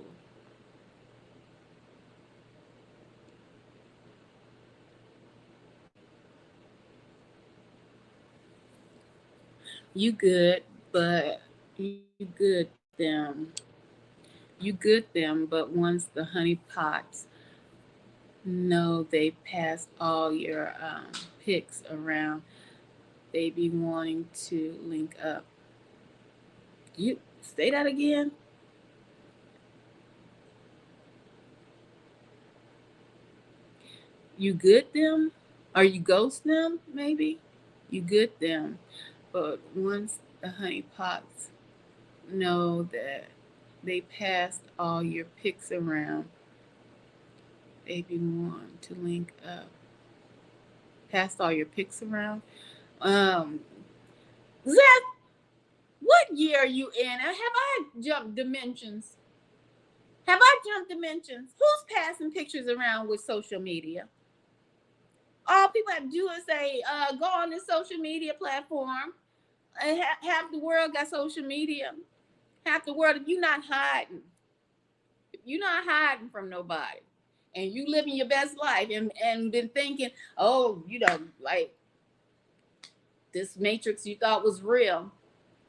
S2: You good, but you good them. You good them, but once the honey pots know they passed all your pics around, they be wanting to link up. You say that again? You good them? Or you ghost them, maybe? You good them. But once the honey pots know that they passed all your pics around, they be wanting to link up. Passed all your pics around? Um, Zach, what year are you in? Have I jumped dimensions? Have I jumped dimensions? Who's passing pictures around with social media? All people have to do is say, go on this social media platform. Half the world got social media. Half the world, if you're not hiding from nobody, and you living your best life and been thinking, oh, like this matrix you thought was real.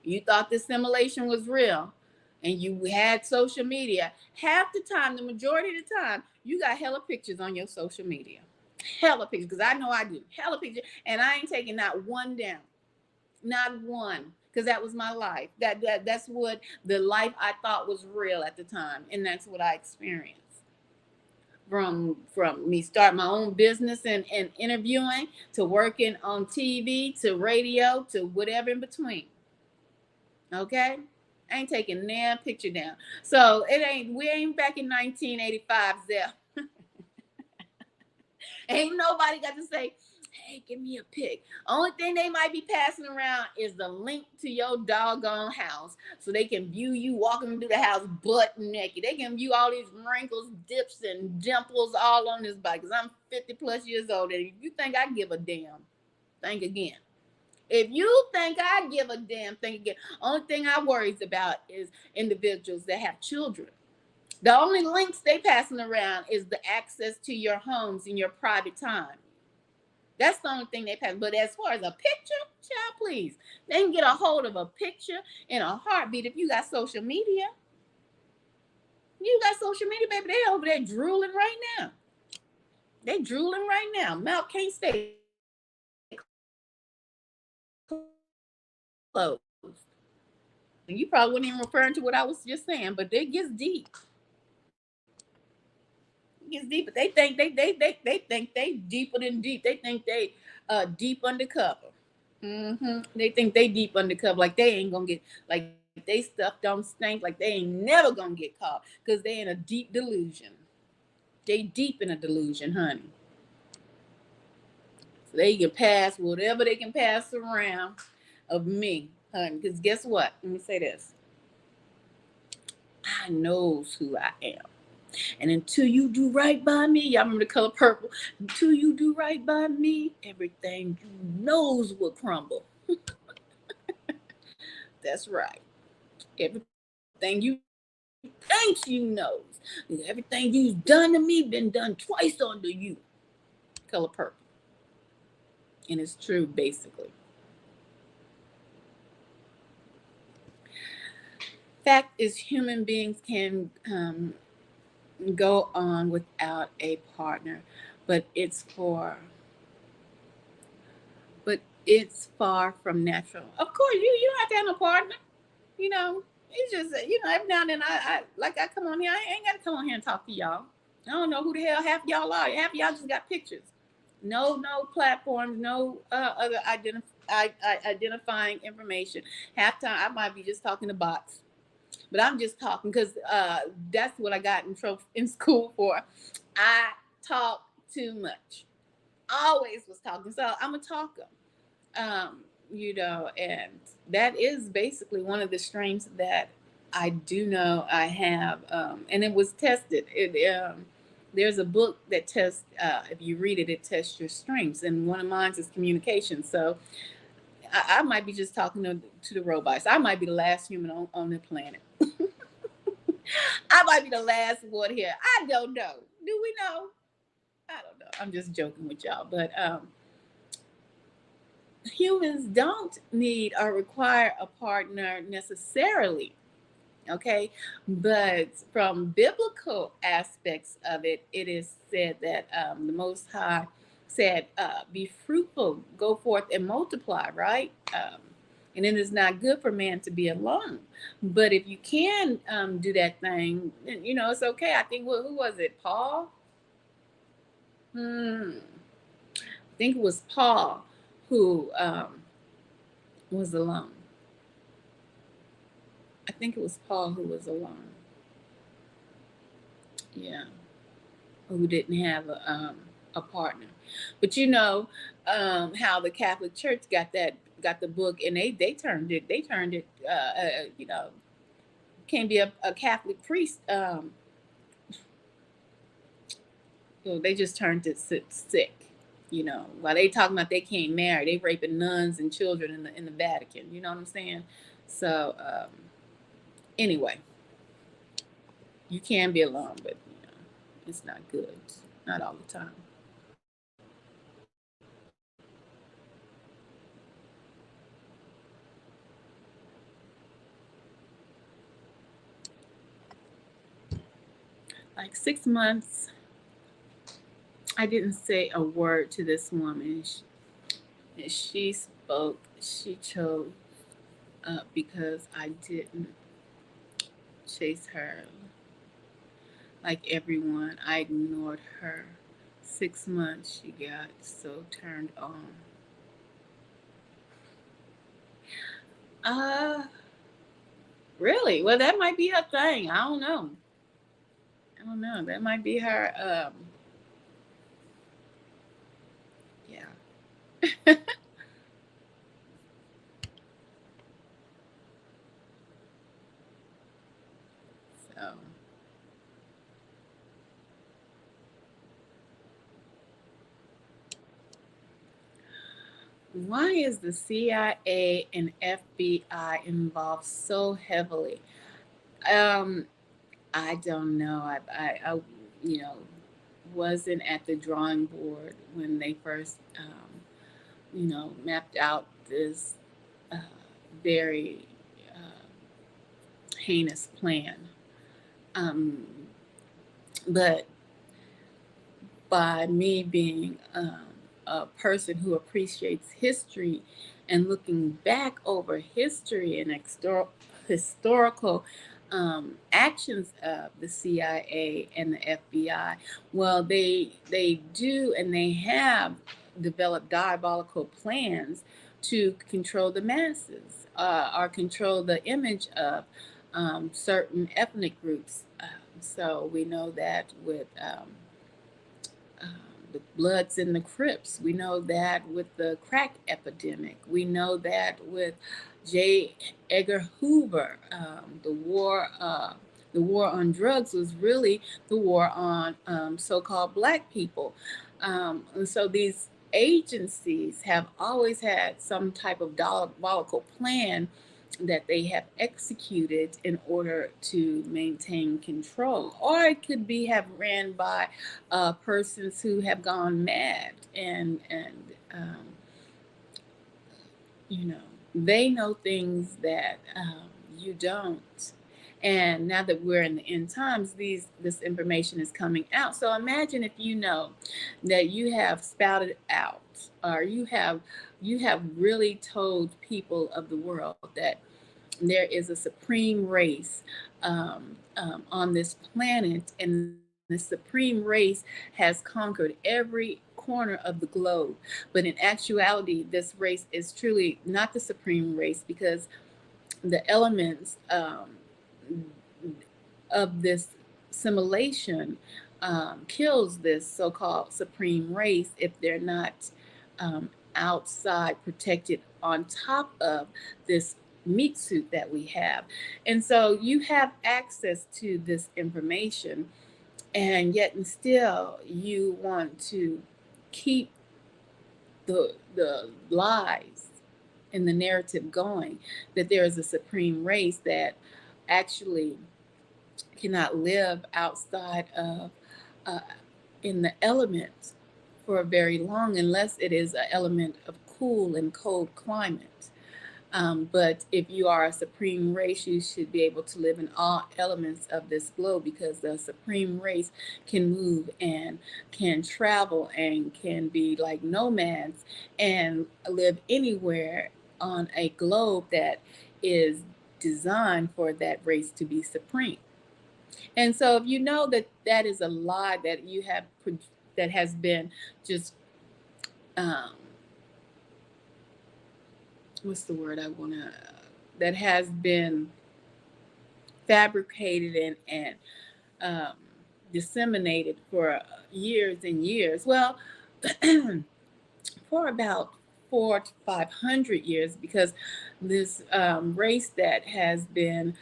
S2: You thought this simulation was real, and you had social media. Half the time, the majority of the time, you got hella pictures on your social media. Hella pictures, because I know I do. Hella pictures, and I ain't taking not one down. Not one. because that was my life. That's what the life I thought was real at the time, and that's what I experienced. From me start my own business and interviewing to working on TV to radio to whatever in between. Okay? I ain't taking damn picture down. So we ain't back in 1985, Zell. Ain't nobody got to say, hey, give me a pic. Only thing they might be passing around is the link to your doggone house so they can view you walking through the house butt naked. They can view all these wrinkles, dips, and dimples all on this body because I'm 50 plus years old. And if you think I give a damn, think again. If you think I give a damn, think again. Only thing I worries about is individuals that have children. The only links they passing around is the access to your homes in your private time. That's the only thing they pass. But as far as a picture, child, please. They can get a hold of a picture in a heartbeat if you got social media. You got social media, baby. They over there drooling right now. They drooling right now. Mouth can't stay closed. And you probably wasn't even referring to what I was just saying, but it gets deep. It gets deep. But they think they think they deeper than deep. They think they deep undercover. They think they deep undercover, like they ain't gonna get, like they stuff don't stink, like they ain't never gonna get caught because they in a deep delusion. They deep in a delusion, honey. So they can pass whatever they can pass around of me, honey. Because guess what? Let me say this. I knows who I am. And until you do right by me, y'all remember the color purple? Until you do right by me, everything you knows will crumble. That's right. Everything you thinks you knows. Everything you've done to me been done twice under you. Color purple. And it's true, basically. Fact is, human beings can go on without a partner, but it's far from natural. Of course, you don't have to have a partner. You know, it's just every now and then I come on here. I ain't got to come on here and talk to y'all. I don't know who the hell half y'all are. Half y'all just got pictures. No platforms, no other identifying information. Half time I might be just talking to bots, but I'm just talking because that's what I got in school for. I talk too much. Always was talking, so I'm a talker. And that is basically one of the strengths that I do know I have, and it was tested. There's a book that tests, if you read it, it tests your strengths, and one of mine is communication. So I might be just talking to the robots. I might be the last human on the planet. I might be the last one here. I don't know. Do we know? I don't know. I'm just joking with y'all, but humans don't need or require a partner necessarily, okay? But from biblical aspects of it, it is said that the Most High said, be fruitful, go forth and multiply, right? And it is not good for man to be alone. But if you can do that thing, it's okay. I think, who was it? Paul? I think it was Paul who was alone. I think it was Paul who was alone. Yeah, who didn't have a partner. But how the Catholic Church got the book, and they turned it. Can't be a Catholic priest. They just turned it sick. While they talking about they can't marry, they raping nuns and children in the Vatican. You know what I'm saying? So anyway, you can be alone, but it's not good. Not all the time. Like 6 months, I didn't say a word to this woman. She spoke. She chose because I didn't chase her like everyone. I ignored her. 6 months she got so turned on. Uh, really? Well, that might be her thing. I don't know. I don't know. That might be her. Yeah. So, why is the CIA and FBI involved so heavily? Um, I don't know. I you know, wasn't at the drawing board when they first, mapped out this uh, very heinous plan. Um, but by me being a person who appreciates history and looking back over history and historical actions of the CIA and the FBI, well, they do and they have developed diabolical plans to control the masses or control the image of certain ethnic groups. So we know that with the Bloods and the Crips. We know that with the crack epidemic. We know that with J. Edgar Hoover. The war on drugs was really the war on so-called black people. And so these agencies have always had some type of diabolical plan that they have executed in order to maintain control, or it could be have ran by persons who have gone mad and you know they know things that you don't. And now that we're in the end times, this information is coming out. So imagine if you know that you have spouted out, or you have really told people of the world that there is a supreme race on this planet, and the supreme race has conquered every corner of the globe. But in actuality, this race is truly not the supreme race, because the elements of this simulation kills this so-called supreme race if they're not outside protected on top of this meat suit that we have. And so you have access to this information, and yet and still you want to keep the lies and the narrative going, that there is a supreme race that actually cannot live outside of uh, in the elements for very long, unless it is an element of cool and cold climate. But if you are a supreme race, you should be able to live in all elements of this globe, because the supreme race can move and can travel and can be like nomads and live anywhere on a globe that is designed for that race to be supreme. And so if you know that that is a lie that you have that has been just um, what's the word I want to that has been fabricated and um, disseminated for years and years. Well, for about 400 to 500 years, because this race that has been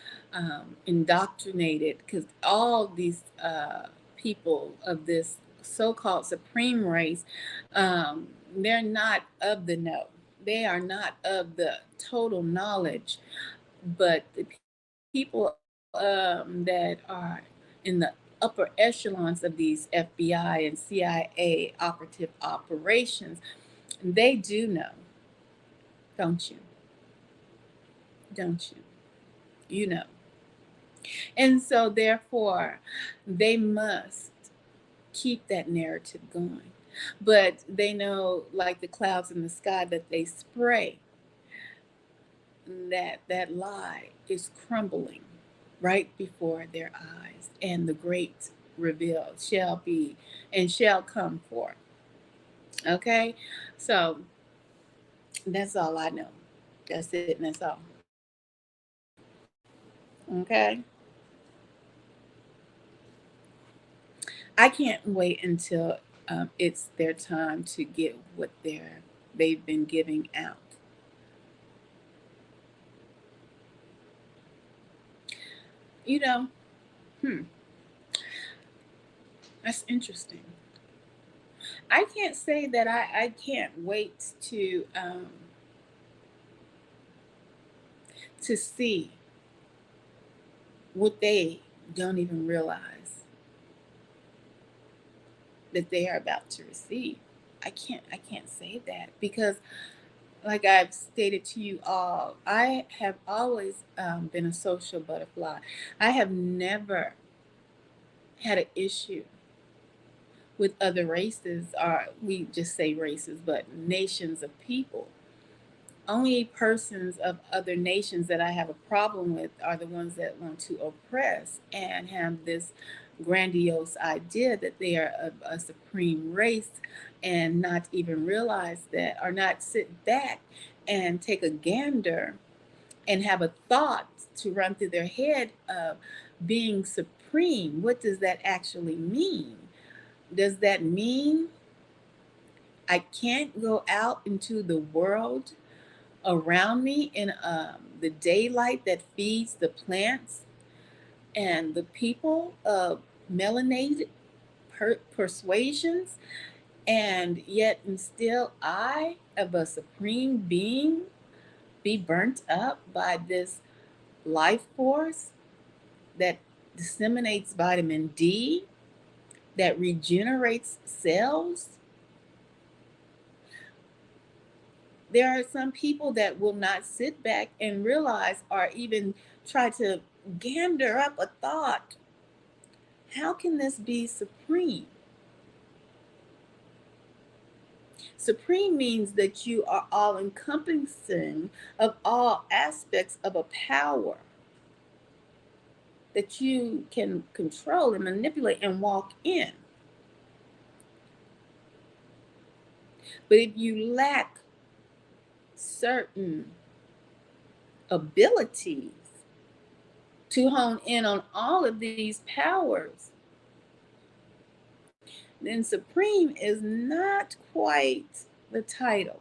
S2: indoctrinated, because all these people of this so-called supreme race, they're not of the know. They are not of the total knowledge, but the people that are in the upper echelons of these FBI and CIA operative operations, they do know, don't you? Don't you? You know. And so, therefore, they must keep that narrative going. But they know, like the clouds in the sky that they spray, that lie is crumbling right before their eyes, and the great reveal shall be and shall come forth. Okay, so that's all I know. That's it, and that's all. Okay, I can't wait until it's their time to get what they've been giving out. You know, hmm, that's interesting. I can't say that I can't wait to see what they don't even realize that they are about to receive. I can't say that because, like I've stated to you all, I have always been a social butterfly. I have never had an issue with other races, or we just say races, but nations of people. Only persons of other nations that I have a problem with are the ones that want to oppress and have this grandiose idea that they are a supreme race, and not even realize that, or not sit back and take a gander and have a thought to run through their head of being supreme. What does that actually mean? Does that mean I can't go out into the world around me in the daylight that feeds the plants and the people of melanated persuasions, and yet and still I, of a supreme being, be burnt up by this life force that disseminates vitamin D, that regenerates cells? There are some people that will not sit back and realize, or even try to gander up a thought. How can this be supreme? Supreme means that you are all encompassing of all aspects of a power that you can control and manipulate and walk in. But if you lack certain abilities to hone in on all of these powers, then supreme is not quite the title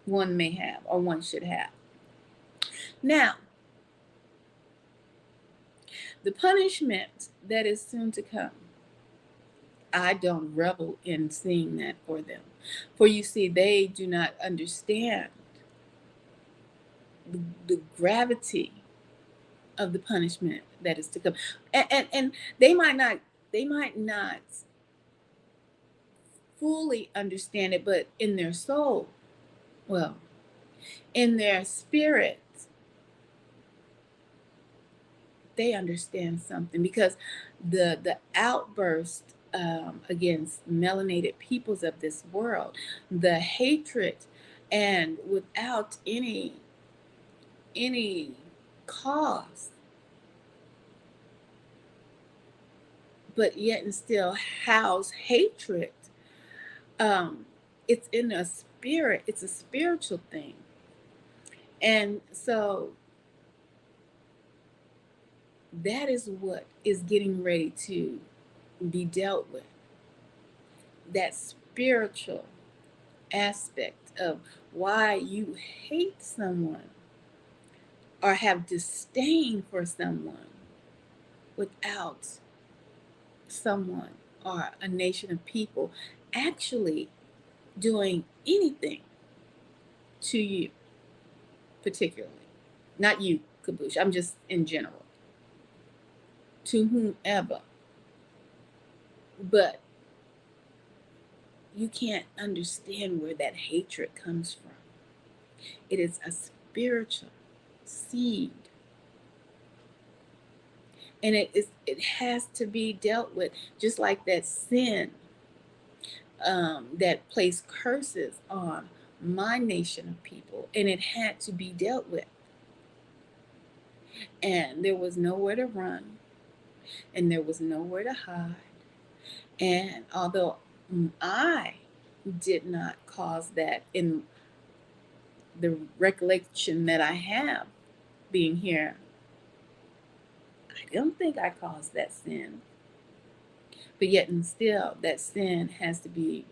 S2: one may have or one should have. Now, the punishment that is soon to come, I don't revel in seeing that for them. For you see, they do not understand the gravity of the punishment that is to come. And they might not fully understand it, but in their soul, well, in their spirit, they understand something, because the outburst against melanated peoples of this world, the hatred, and without any cause, but yet and still house hatred. Um, it's in a spirit. It's a spiritual thing, and so that is what is getting ready to be dealt with. That spiritual aspect of why you hate someone or have disdain for someone without someone or a nation of people actually doing anything to you, particularly. Not you, Kabush, I'm just in general, to whomever. But you can't understand where that hatred comes from. It is a spiritual seed, and it has to be dealt with, just like that sin that placed curses on my nation of people, and it had to be dealt with. And there was nowhere to run, and there was nowhere to hide. And although I did not cause that in the recollection that I have being here, I don't think I caused that sin. But yet, and still, that sin has to be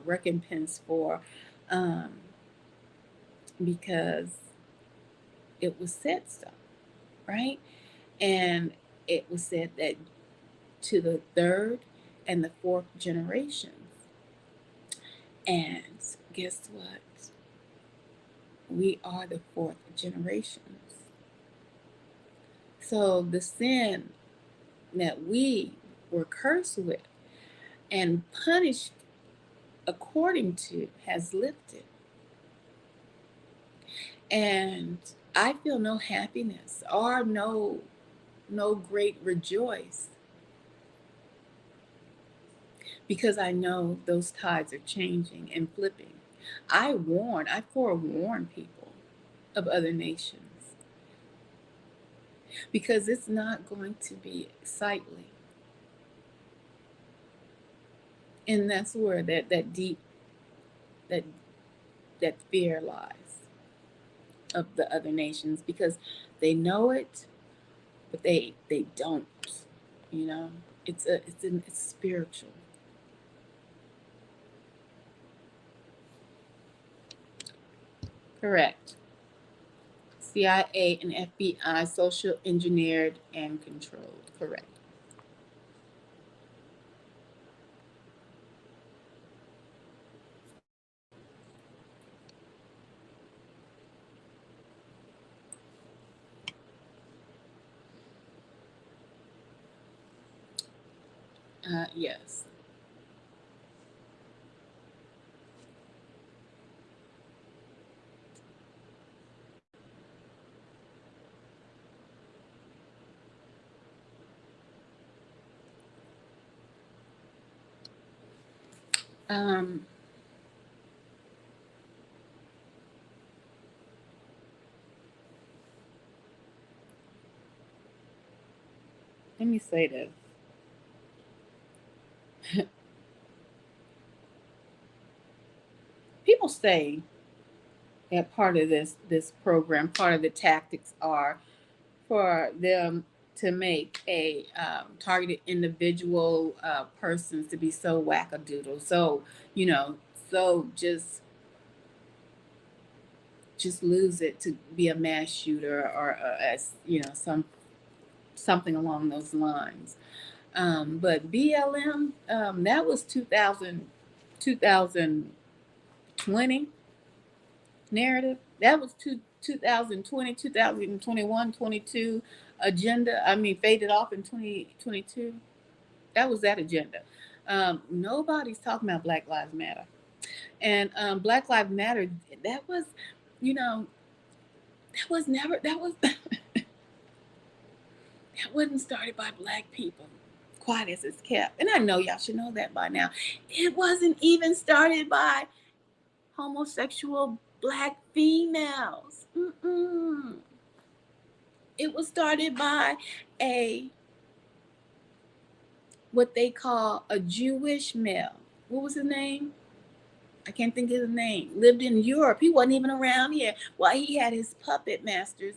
S2: recompensed for, um, because it was said so, right? And it was said that to the third and the fourth generations. And guess what? We are the fourth generations. So the sin that we were cursed with and punished according to has lifted. And I feel no happiness or no great rejoice, because I know those tides are changing and flipping. I forewarn people of other nations, because it's not going to be sightly. And that's where that deep that that fear lies of the other nations, because they know it, but they don't. You know, it's spiritual. Correct. CIA and FBI social engineered and controlled. Correct. Yes. Um, Let me say this. People say that part of this program, part of the tactics are for them to make a targeted individual persons to be so wackadoodle, so you know, so just lose it to be a mass shooter, or as you know, something along those lines. But BLM, that was 2020 narrative. That was 2020, 2021, 22 agenda. I mean, faded off in 2022. That was that agenda. Nobody's talking about Black Lives Matter. And Black Lives Matter, that was, you know, that was never, that was, that wasn't started by Black people. Quiet as it's kept. And I know y'all should know that by now. It wasn't even started by homosexual Black females. Mm-mm. It was started by a what they call a Jewish male. What was his name? I can't think of his name. Lived in Europe. He wasn't even around here. While he had his puppet masters,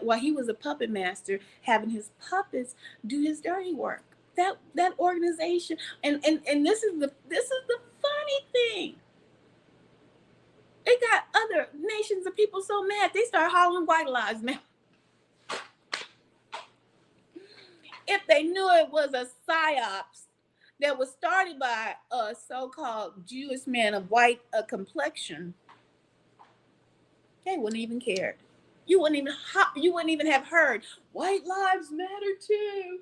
S2: while he was a puppet master, having his puppets do his dirty work. That organization, and this is the funny thing. They got other nations of people so mad they start hollering white lives matter. If they knew it was a psyops that was started by a so-called Jewish man of white complexion, they wouldn't even care. You wouldn't even have heard white lives matter too.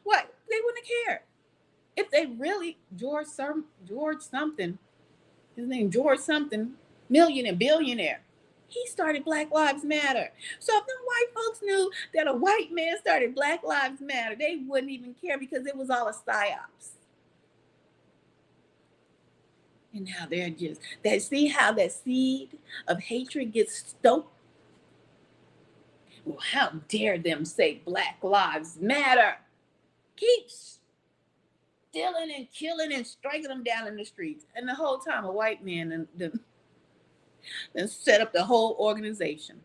S2: What? They wouldn't have cared if they really George something. His name George something, millionaire, billionaire. He started Black Lives Matter. So if the white folks knew that a white man started Black Lives Matter, they wouldn't even care, because it was all a psyops. And now they're just that. See how that seed of hatred gets stoked, Well, how dare them say Black Lives Matter? Keep stealing and killing and striking them down in the streets. And the whole time, a white man and set up the whole organization.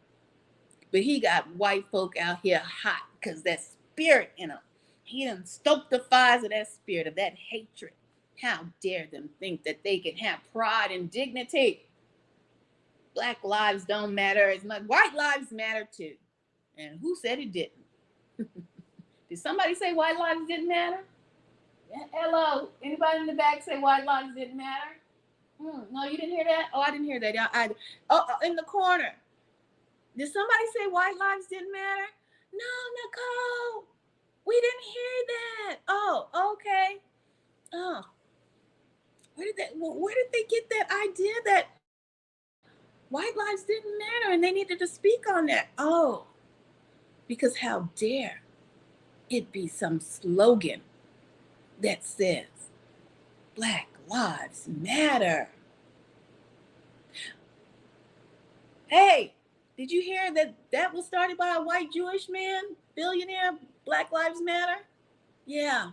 S2: But he got white folk out here hot because that spirit in him. He done stoked the fires of that spirit, of that hatred. How dare them think that they can have pride and dignity? Black lives don't matter as much. White lives matter too. And who said it didn't? Did somebody say white lives didn't matter? Hello, anybody in the back say white lives didn't matter? No, you didn't hear that? Oh, I didn't hear that. In the corner. Did somebody say white lives didn't matter? No, Nicole, we didn't hear that. Oh, okay. Oh, where did they get that idea that white lives didn't matter and they needed to speak on that? Oh, because how dare it be some slogan that says Black Lives Matter. Hey, did you hear that was started by a white Jewish man, billionaire? Black Lives Matter? Yeah,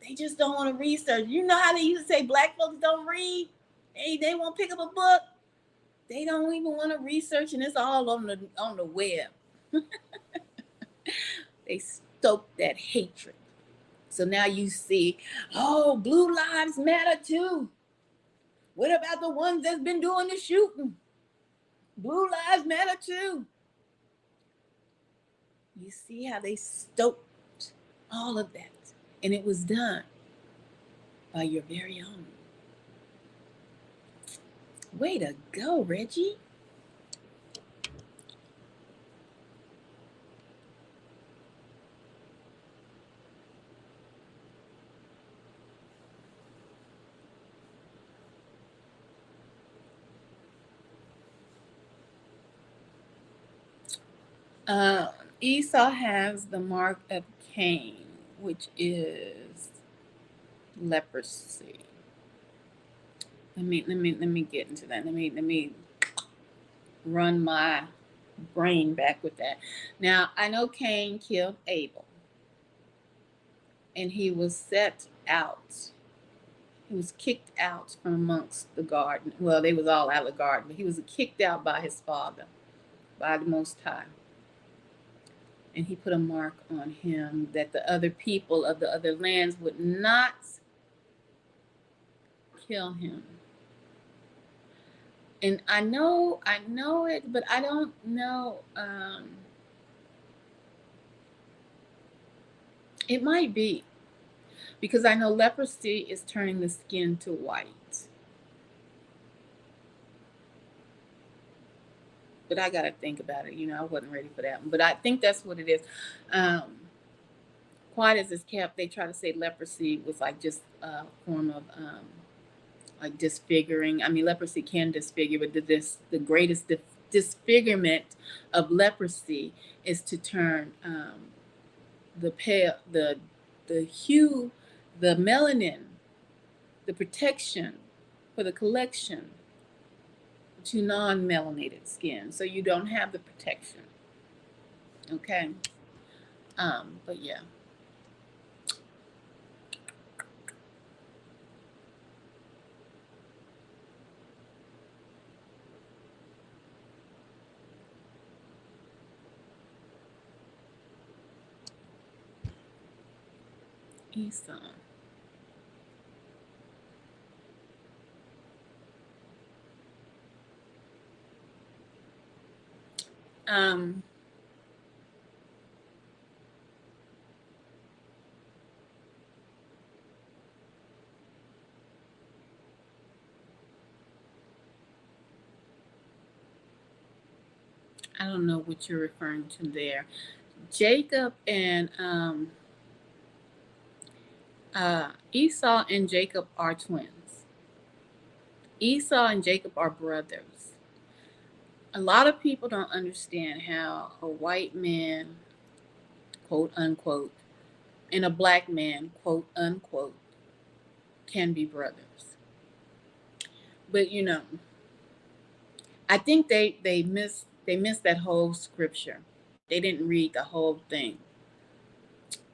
S2: they just don't want to research. You know how they used to say black folks don't read? They won't pick up a book. They don't even want to research, and it's all on the web. They stoke that hatred. So now you see, oh, blue lives matter too. What about the ones that's been doing the shooting? Blue lives matter too. You see how they stoked all of that. And it was done by your very own. Way to go, Reggie. Esau has the mark of Cain, which is leprosy. Let me get into that. Let me run my brain back with that. Now, I know Cain killed Abel, and he was set out. He was kicked out from amongst the garden. Well, they was all out of the garden, but he was kicked out by his father, by the Most High. And he put a mark on him that the other people of the other lands would not kill him. And I know it, but I don't know. It might be, because I know leprosy is turning the skin to white. But I got to think about it. I wasn't ready for that one. But I think that's what it is. Quiet as it's kept, they try to say leprosy was like just a form of like disfiguring. I mean, leprosy can disfigure, but the greatest disfigurement of leprosy is to turn the hue, the melanin, the protection for the collection to non-melanated skin, so you don't have the protection. Okay. But yeah. Esau. I don't know what you're referring to there. Jacob and Esau and Jacob are twins. Esau and Jacob are brothers. A lot of people don't understand how a white man, quote unquote, and a black man, quote unquote, can be brothers. But I think they miss that whole scripture They didn't read the whole thing.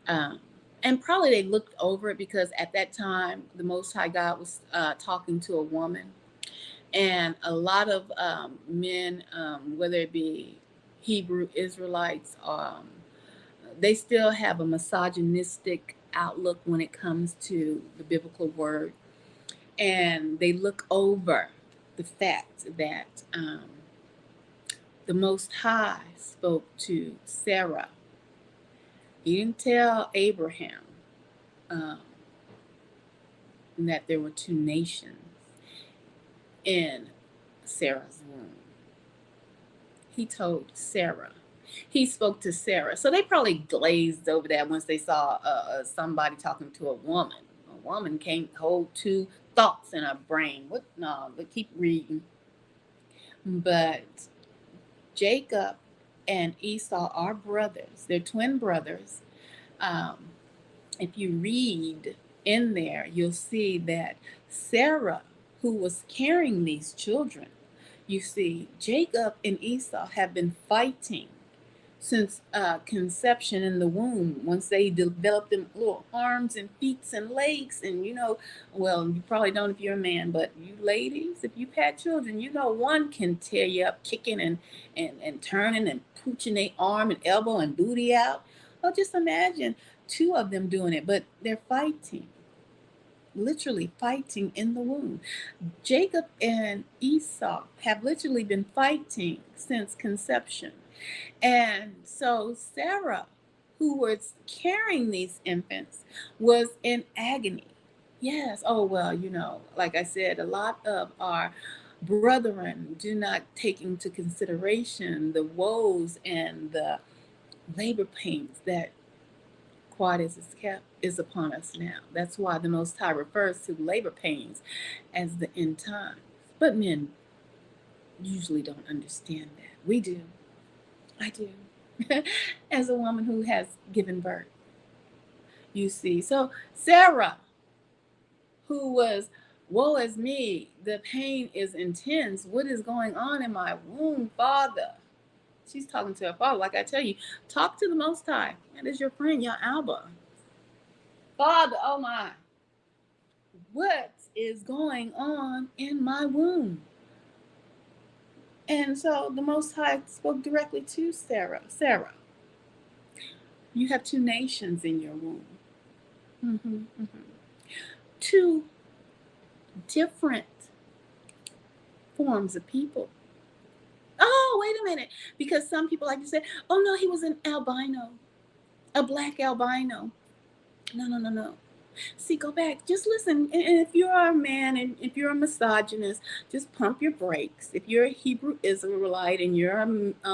S2: Um, and probably they looked over it because at that time, the Most High God was talking to a woman. And a lot of men, whether it be Hebrew Israelites, they still have a misogynistic outlook when it comes to the biblical word. And they look over the fact that the Most High spoke to Sarah. He didn't tell Abraham um, that there were two nations in Sarah's womb. He told Sarah. He spoke to Sarah. So they probably glazed over that once they saw somebody talking to a woman. A woman can't hold two thoughts in her brain. What? No, but keep reading. But Jacob and Esau are brothers. They're twin brothers. Um, if you read in there, you'll see that Sarah, who was carrying these children, you see, Jacob and Esau have been fighting since conception in the womb. Once they developed them little arms and feet and legs, and well, you probably don't if you're a man, but you ladies, if you've had children, one can tear you up, kicking and turning and pooching their arm and elbow and booty out. Well, just imagine two of them doing it, but they're fighting. Literally fighting in the womb. Jacob and Esau have literally been fighting since conception. And so Sarah, who was carrying these infants, was in agony. Yes. Oh, well, like I said, a lot of our brethren do not take into consideration the woes and the labor pains that Quad is upon us now. That's why the Most High refers to labor pains as the end times. But men usually don't understand that. We do. I do. As a woman who has given birth, you see. So Sarah, who was, woe is me, the pain is intense. What is going on in my womb, Father? She's talking to her Father. Like I tell you, talk to the Most High. That is your friend, your Abba. Father, oh my, what is going on in my womb? And so the Most High spoke directly to Sarah. Sarah, you have two nations in your womb. Mm-hmm, mm-hmm. Two different forms of people. Oh, wait a minute. Because some people like to say, oh no, he was an albino, a black albino. No. See, go back. Just listen. And if you're a man and if you're a misogynist, just pump your brakes. If you're a Hebrew Israelite and you're a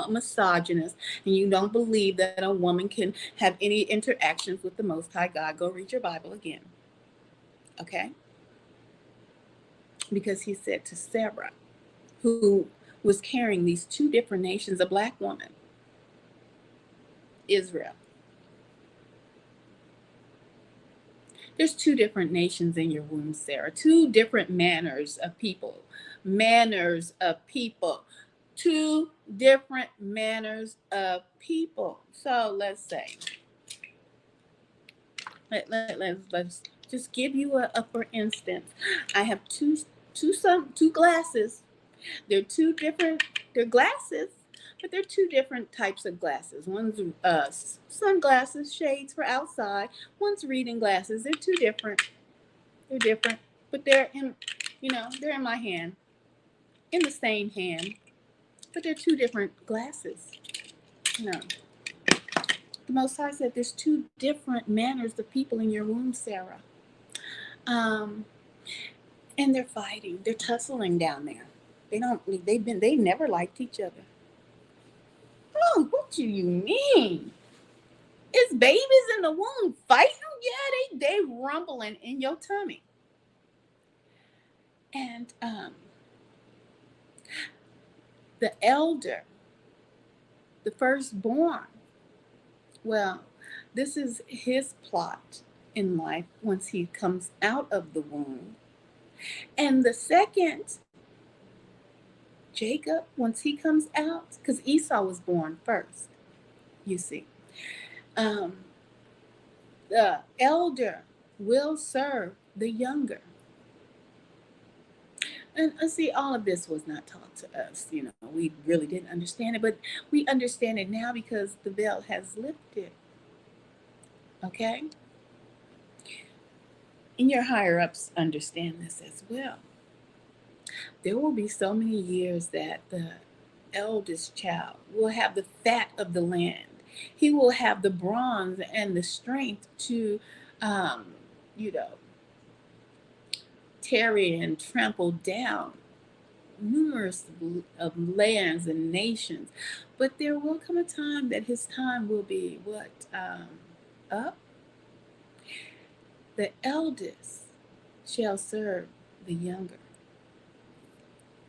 S2: misogynist and you don't believe that a woman can have any interactions with the Most High God, go read your Bible again. Okay? Because he said to Sarah, who was carrying these two different nations, a black woman, Israel. There's two different nations in your womb, Sarah. Two different manners of people. Manners of people. Two different manners of people. So let's say, let's just give you a for instance. I have two glasses. They're two different. They're glasses, but they're two different types of glasses. One's sunglasses, shades for outside. One's reading glasses. They're two different. They're different, but they're they're in my hand, in the same hand, but they're two different glasses. The Most High said there's two different manners of people in your womb, Sarah. And they're fighting. They're tussling down there. They never liked each other. Oh, what do you mean? It's babies in the womb fighting? Yeah, they rumbling in your tummy. And the elder, the firstborn, well, this is his plot in life once he comes out of the womb. And the second, Jacob, once he comes out, because Esau was born first. you see. Um, the elder will serve the younger. And see, all of this was not taught to us. We really didn't understand it, but we understand it now because the veil has lifted. Okay? And your higher ups understand this as well. There will be so many years that the eldest child will have the fat of the land. He will have the bronze and the strength to, um, you know, tarry and trample down numerous of lands and nations. But there will come a time that his time will be what? Up? The eldest shall serve the younger.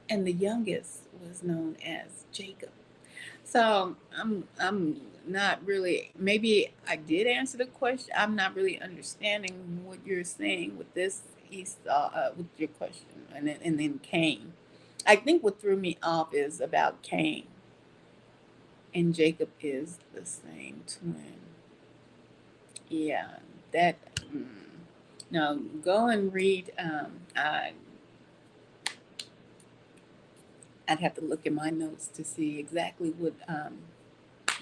S2: And the youngest was known as Jacob. So I'm not really, maybe I did answer the question. I'm not really understanding what you're saying with this Esau, with your question, and then Cain. I think what threw me off is about Cain and Jacob is the same twin. Yeah, that. Mm. No, go and read. I'd have to look at my notes to see exactly what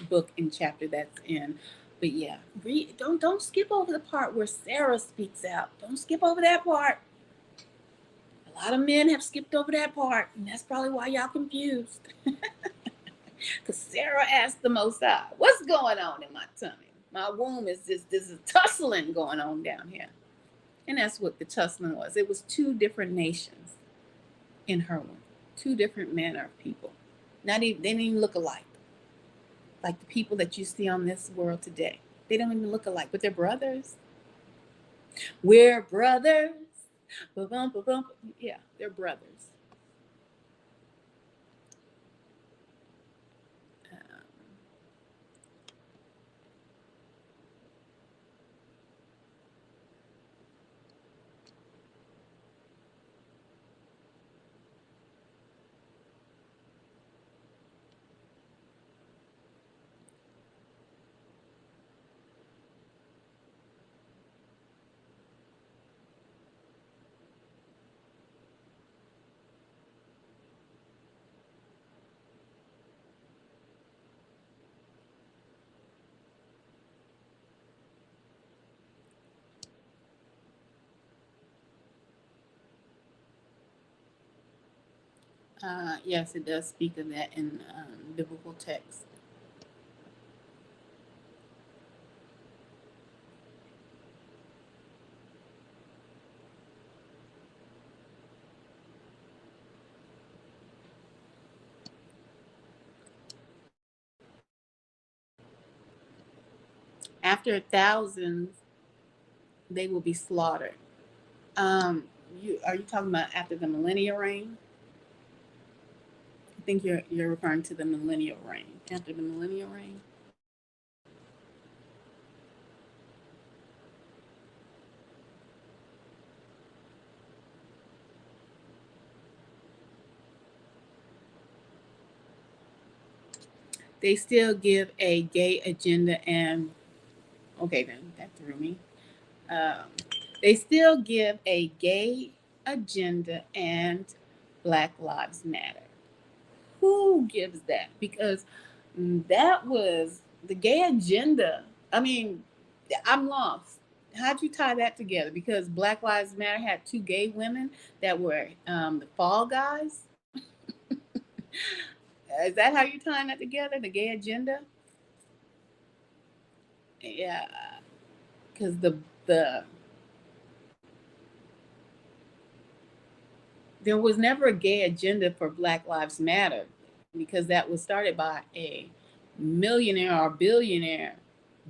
S2: book and chapter that's in. But yeah, read. Don't skip over the part where Sarah speaks out. Don't skip over that part. A lot of men have skipped over that part, and that's probably why y'all confused. Because Sarah asked the Most High, "What's going on in my tummy? My womb is just this is tussling going on down here." And that's what the tussling was. It was two different nations in her womb, two different manner of people. Not even they didn't even look alike, like the people that you see on this world today. They don't even look alike, but they're brothers. We're brothers. Ba-bum, ba-bum. Yeah, they're brothers. Um, yes, it does speak of that in biblical text. After thousands, they will be slaughtered. Um, are you talking about after the millennial reign? I think you're referring to the millennial reign. After the millennial reign, they still give a gay agenda and okay, then that threw me. Um, they still give a gay agenda and Black Lives Matter. Who gives that? Because that was the gay agenda. I mean, I'm lost. How'd you tie that together? Because Black Lives Matter had two gay women that were the fall guys. Is that how you're tying that together? The gay agenda? Yeah, because the there was never a gay agenda for Black Lives Matter because that was started by a millionaire or billionaire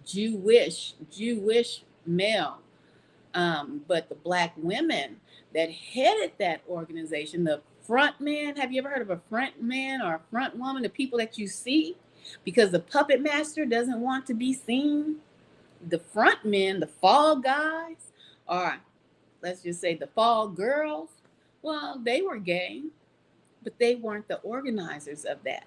S2: Jewish male. But the Black women that headed that organization, the front man, have you ever heard of a front man or a front woman, the people that you see? Because the puppet master doesn't want to be seen. The front men, the fall guys, or let's just say the fall girls, well, they were gay, but they weren't the organizers of that.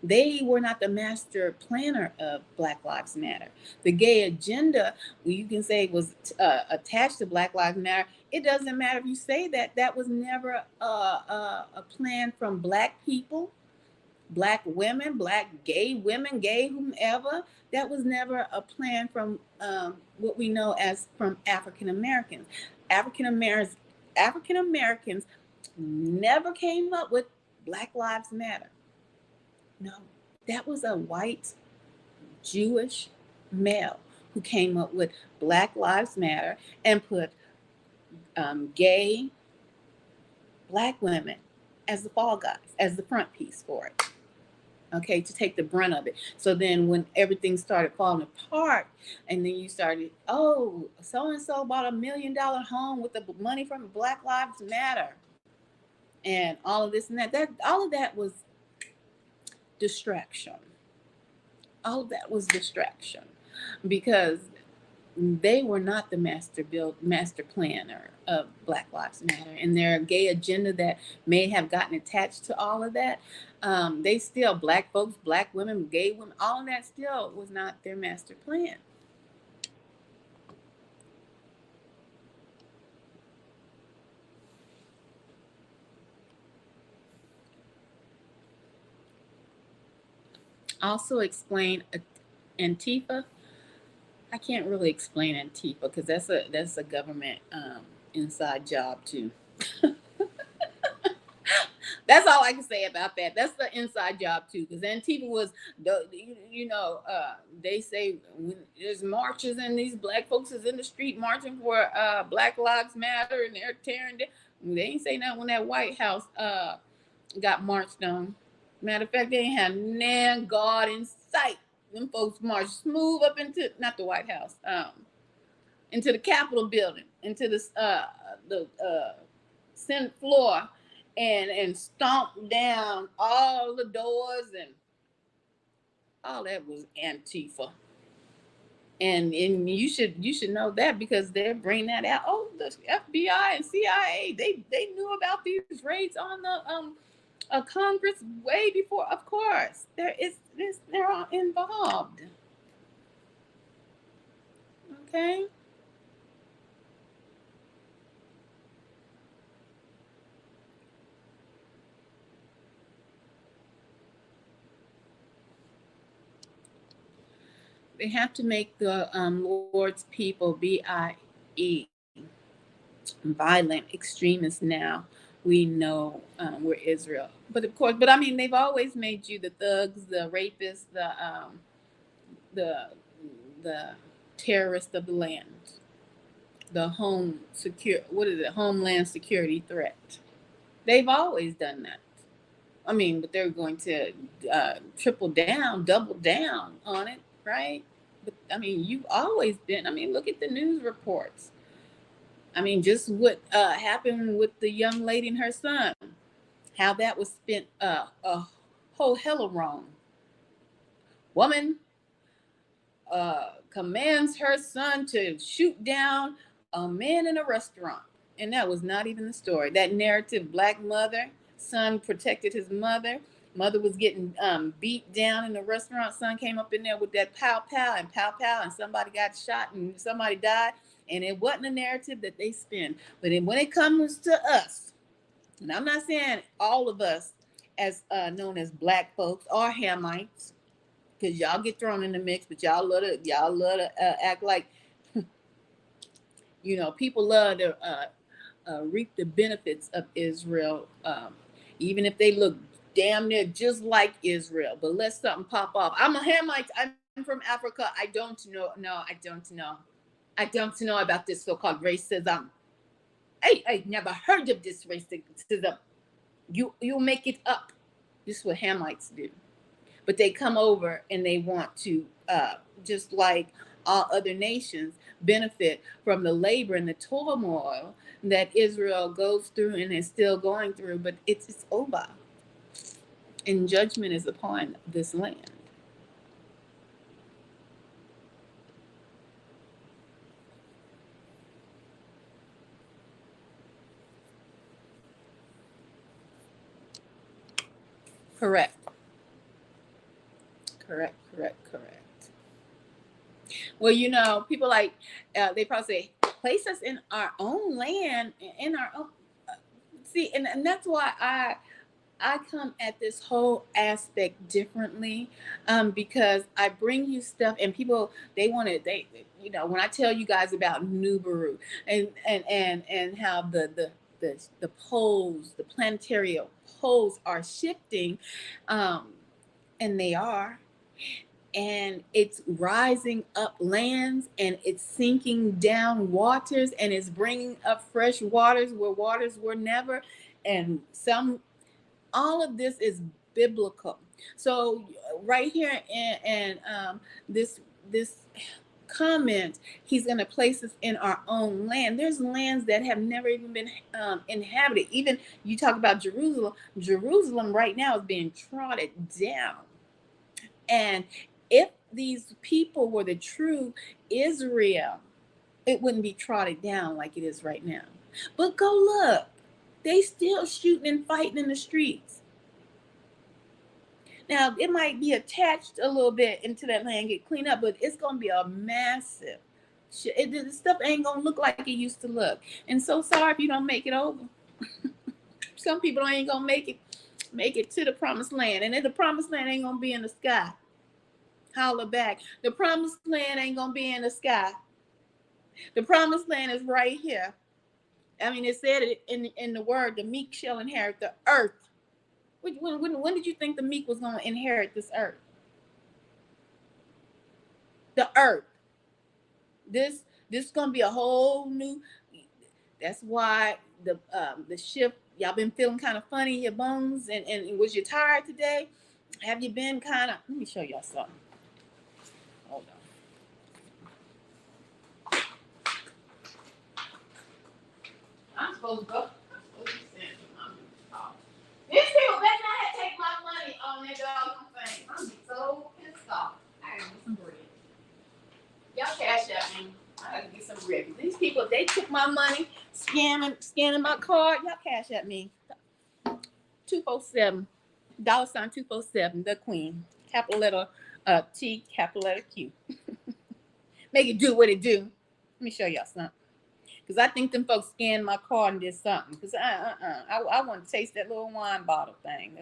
S2: They were not the master planner of Black Lives Matter. The gay agenda, you can say, was attached to Black Lives Matter. It doesn't matter if you say that. That was never a plan from Black people, Black women, Black gay women, gay whomever. That was never a plan from what we know as from African Americans. African Americans, African Americans never came up with Black Lives Matter. No, that was a white Jewish male who came up with Black Lives Matter and put gay Black women as the fall guys, as the front piece for it. Okay, to take the brunt of it. So then when everything started falling apart, and then you started, oh, so and so bought $1 million home with the money from Black Lives Matter, and all of this and that all of that was distraction. All of that was distraction, because they were not the master planner of Black Lives Matter, and their gay agenda that may have gotten attached to all of that. They still, Black folks, Black women, gay women, all of that still was not their master plan. Also explain Antifa. I can't really explain Antifa because that's a government inside job too. That's all I can say about that. That's the inside job too, because Antifa was the, they say when there's marches and these Black folks is in the street marching for Black Lives Matter, and they're tearing down. They ain't say nothing when that White House got marched on. Matter of fact, they ain't have nan guard in sight. Them folks marched smooth up into, not the White House, into the Capitol building, into the Senate floor, and stomped down all the doors, and all that was Antifa. And you should know that, because they're bringing that out. Oh, the FBI and CIA, they knew about these raids on the Congress way before. Of course, they're all involved. Okay. They have to make the Lord's people, BIE, violent extremists. Now we know we're Israel, but of course, but I mean, they've always made you the thugs, the rapists, the the terrorist of the land, the homeland security threat. They've always done that. I mean, but they're going to triple down, double down on it, right? But I mean, you've always been. I mean, look at the news reports. I mean, just what happened with the young lady and her son, how that was spent a whole hell of wrong. Woman commands her son to shoot down a man in a restaurant. And that was not even the story. That narrative, Black mother, son protected his mother. Mother was getting beat down in the restaurant. Son came up in there with that pow pow and pow pow, and somebody got shot and somebody died. And it wasn't a narrative that they spin. But when it comes to us, and I'm not saying all of us as known as Black folks or Hamites, because y'all get thrown in the mix, but y'all love to act like people love to reap the benefits of Israel, even if they look damn near just like Israel. But let something pop off. I'm a Hamite. I'm from Africa. I don't know. No, I don't know. I don't know about this so-called racism. I never heard of this racism. You make it up. This is what Hamites do. But they come over and they want to, just like all other nations, benefit from the labor and the turmoil that Israel goes through and is still going through. But it's over, and judgment is upon this land. Correct. Correct. Well, people like they probably say, place us in our own land, in our own. See, and that's why I come at this whole aspect differently, because I bring you stuff, and people when I tell you guys about Nubaru and how the poles, the planetary poles are shifting, and they are. And it's rising up lands, and it's sinking down waters, and it's bringing up fresh waters where waters were never. And all of this is biblical. So right here in this comment, he's going to place us in our own land. There's lands that have never even been inhabited. Even you talk about Jerusalem right now is being trodden down. And if these people were the true Israel, it wouldn't be trodden down like it is right now. But go look, they still shooting and fighting in the streets. Now, it might be attached a little bit into that land, get cleaned up, but it's going to be a massive the stuff ain't going to look like it used to look. And so sorry if you don't make it over. Some people ain't going to make it to the promised land. And then the promised land ain't going to be in the sky. Holler back. The promised land ain't going to be in the sky. The promised land is right here. I mean, it said it in the word, the meek shall inherit the earth. When did you think the meek was going to inherit this earth? The earth. This is going to be a whole new. That's why the shift. Y'all been feeling kind of funny in your bones, and was you tired today? Have you been kind of? Let me show y'all something. Hold on. I'm supposed to go. These people better not take my money on their dog thing. I'm so pissed off. I gotta get some bread. Y'all cash at me. I gotta get some bread. These people, they took my money, scanning my card. Y'all cash at me. 247, $ 247, the Queen. Capital letter T, capital letter Q. Make it do what it do. Let me show y'all something. Because I think them folks scanned my card and did something. Because I want to taste that little wine bottle thing.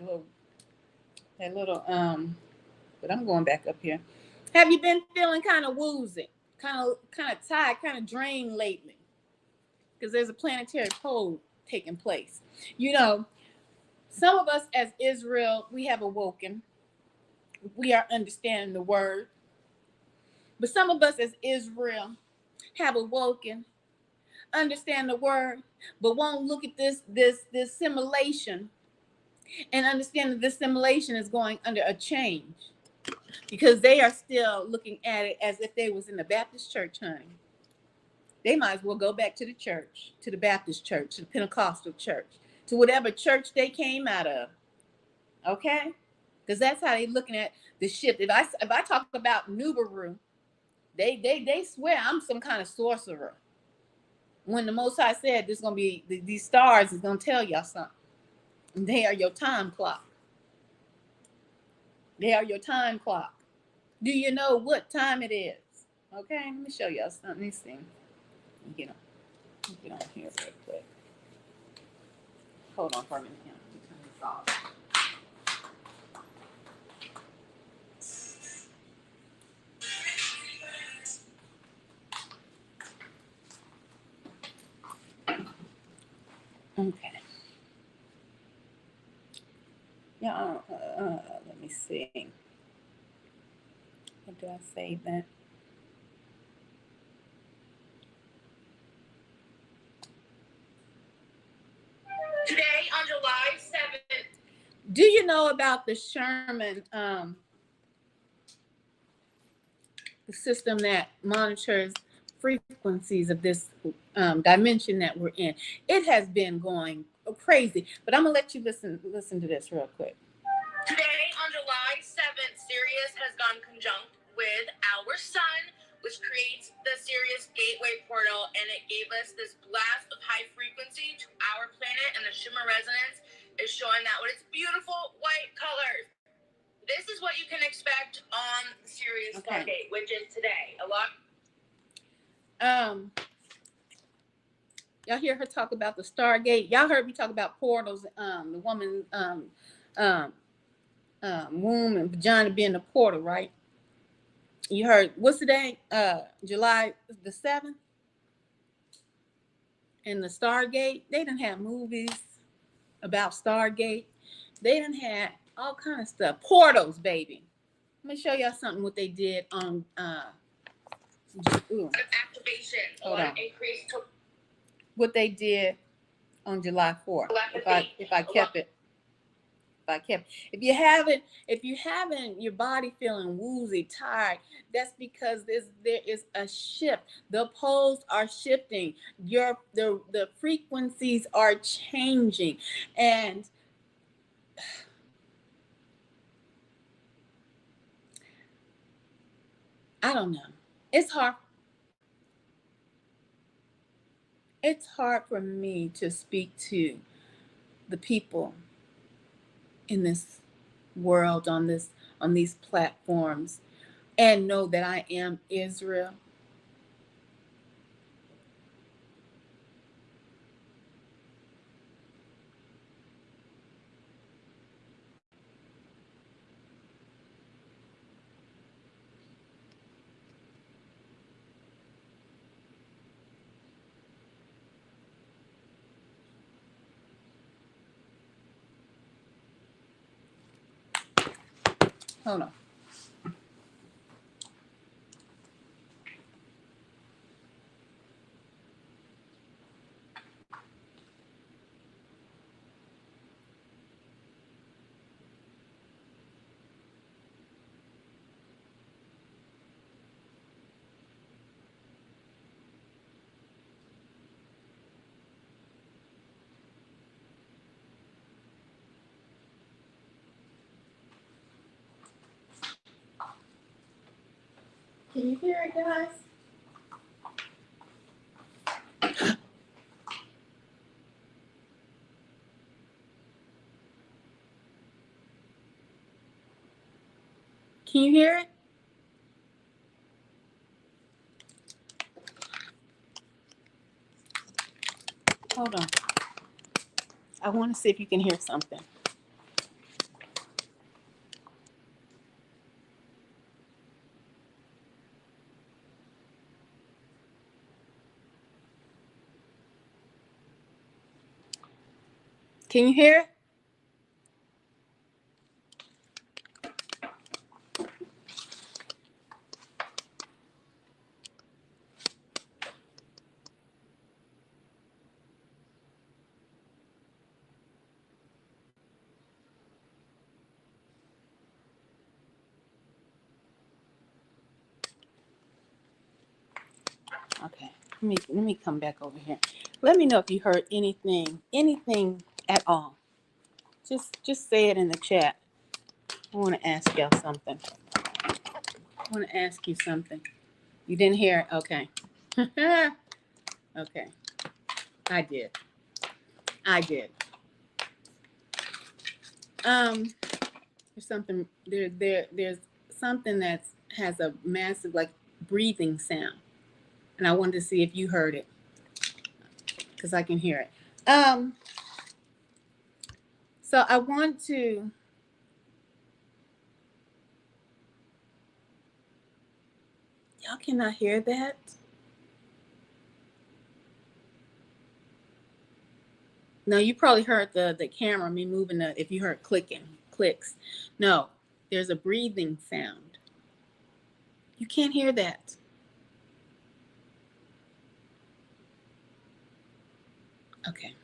S2: That little but I'm going back up here. Have you been feeling kind of woozy? Kind of tired, kind of drained lately? Because there's a planetary pole taking place. Some of us as Israel, we have awoken. We are understanding the word. But some of us as Israel have awoken, understand the word, but won't look at this simulation and understand that this simulation is going under a change, because they are still looking at it as if they was in the Baptist church, honey. They might as well go back to the church, to the Baptist church, to the Pentecostal church, to whatever church they came out of. Okay? Because that's how they're looking at the shift. If I talk about Nubaru, they swear I'm some kind of sorcerer. When the Most High said there's going to be these stars is going to tell y'all something. They are your time clock. They are your time clock. Do you know what time it is? Okay, let me show y'all something. This thing. Get on here real quick. Hold on for a minute. Let me turn this off. Okay. Yeah. Let me see. What did I save that? Today on July 7th. Do you know about the Sherman the system that monitors frequencies of this dimension that we're in? It has been going crazy, but I'm gonna let you listen to this real quick. Today on July 7th, Sirius has gone conjunct with our sun, which creates the Sirius Gateway portal, and it gave us this blast of high frequency to our planet, and the Shimmer resonance is showing that with its beautiful white colors.
S3: this is what you can expect on Sirius Stargate, which is today.
S2: Y'all hear her talk about the Stargate. Y'all heard me talk about portals. The woman womb and vagina being the portal, right? You heard what's the day? July the 7th. And the Stargate, they didn't have movies about Stargate. They didn't have all kind of stuff. Portals, baby. Let me show y'all something what they did on
S3: activation.
S2: Hold on. What they did on July 4th. If I kept it. If you haven't your body feeling woozy, tired, that's because there is a shift. The poles are shifting. The frequencies are changing. And I don't know. It's hard. It's hard for me to speak to the people in this world, on these platforms, and know that I am Israel. Hold on. Can you hear it, guys? Can you hear it? Hold on. I want to see if you can hear something. Can you hear it? Okay. Let me come back over here. Let me know if you heard anything at all. Just say it in the chat. I want to ask y'all something. I want to ask you something. You didn't hear it? Okay. Okay. I did. There's something that has a massive like breathing sound. And I wanted to see if you heard it. Because I can hear it. So I want to y'all cannot hear that? No, you probably heard the camera, me moving if you heard clicks. No, there's a breathing sound. You can't hear that. Okay.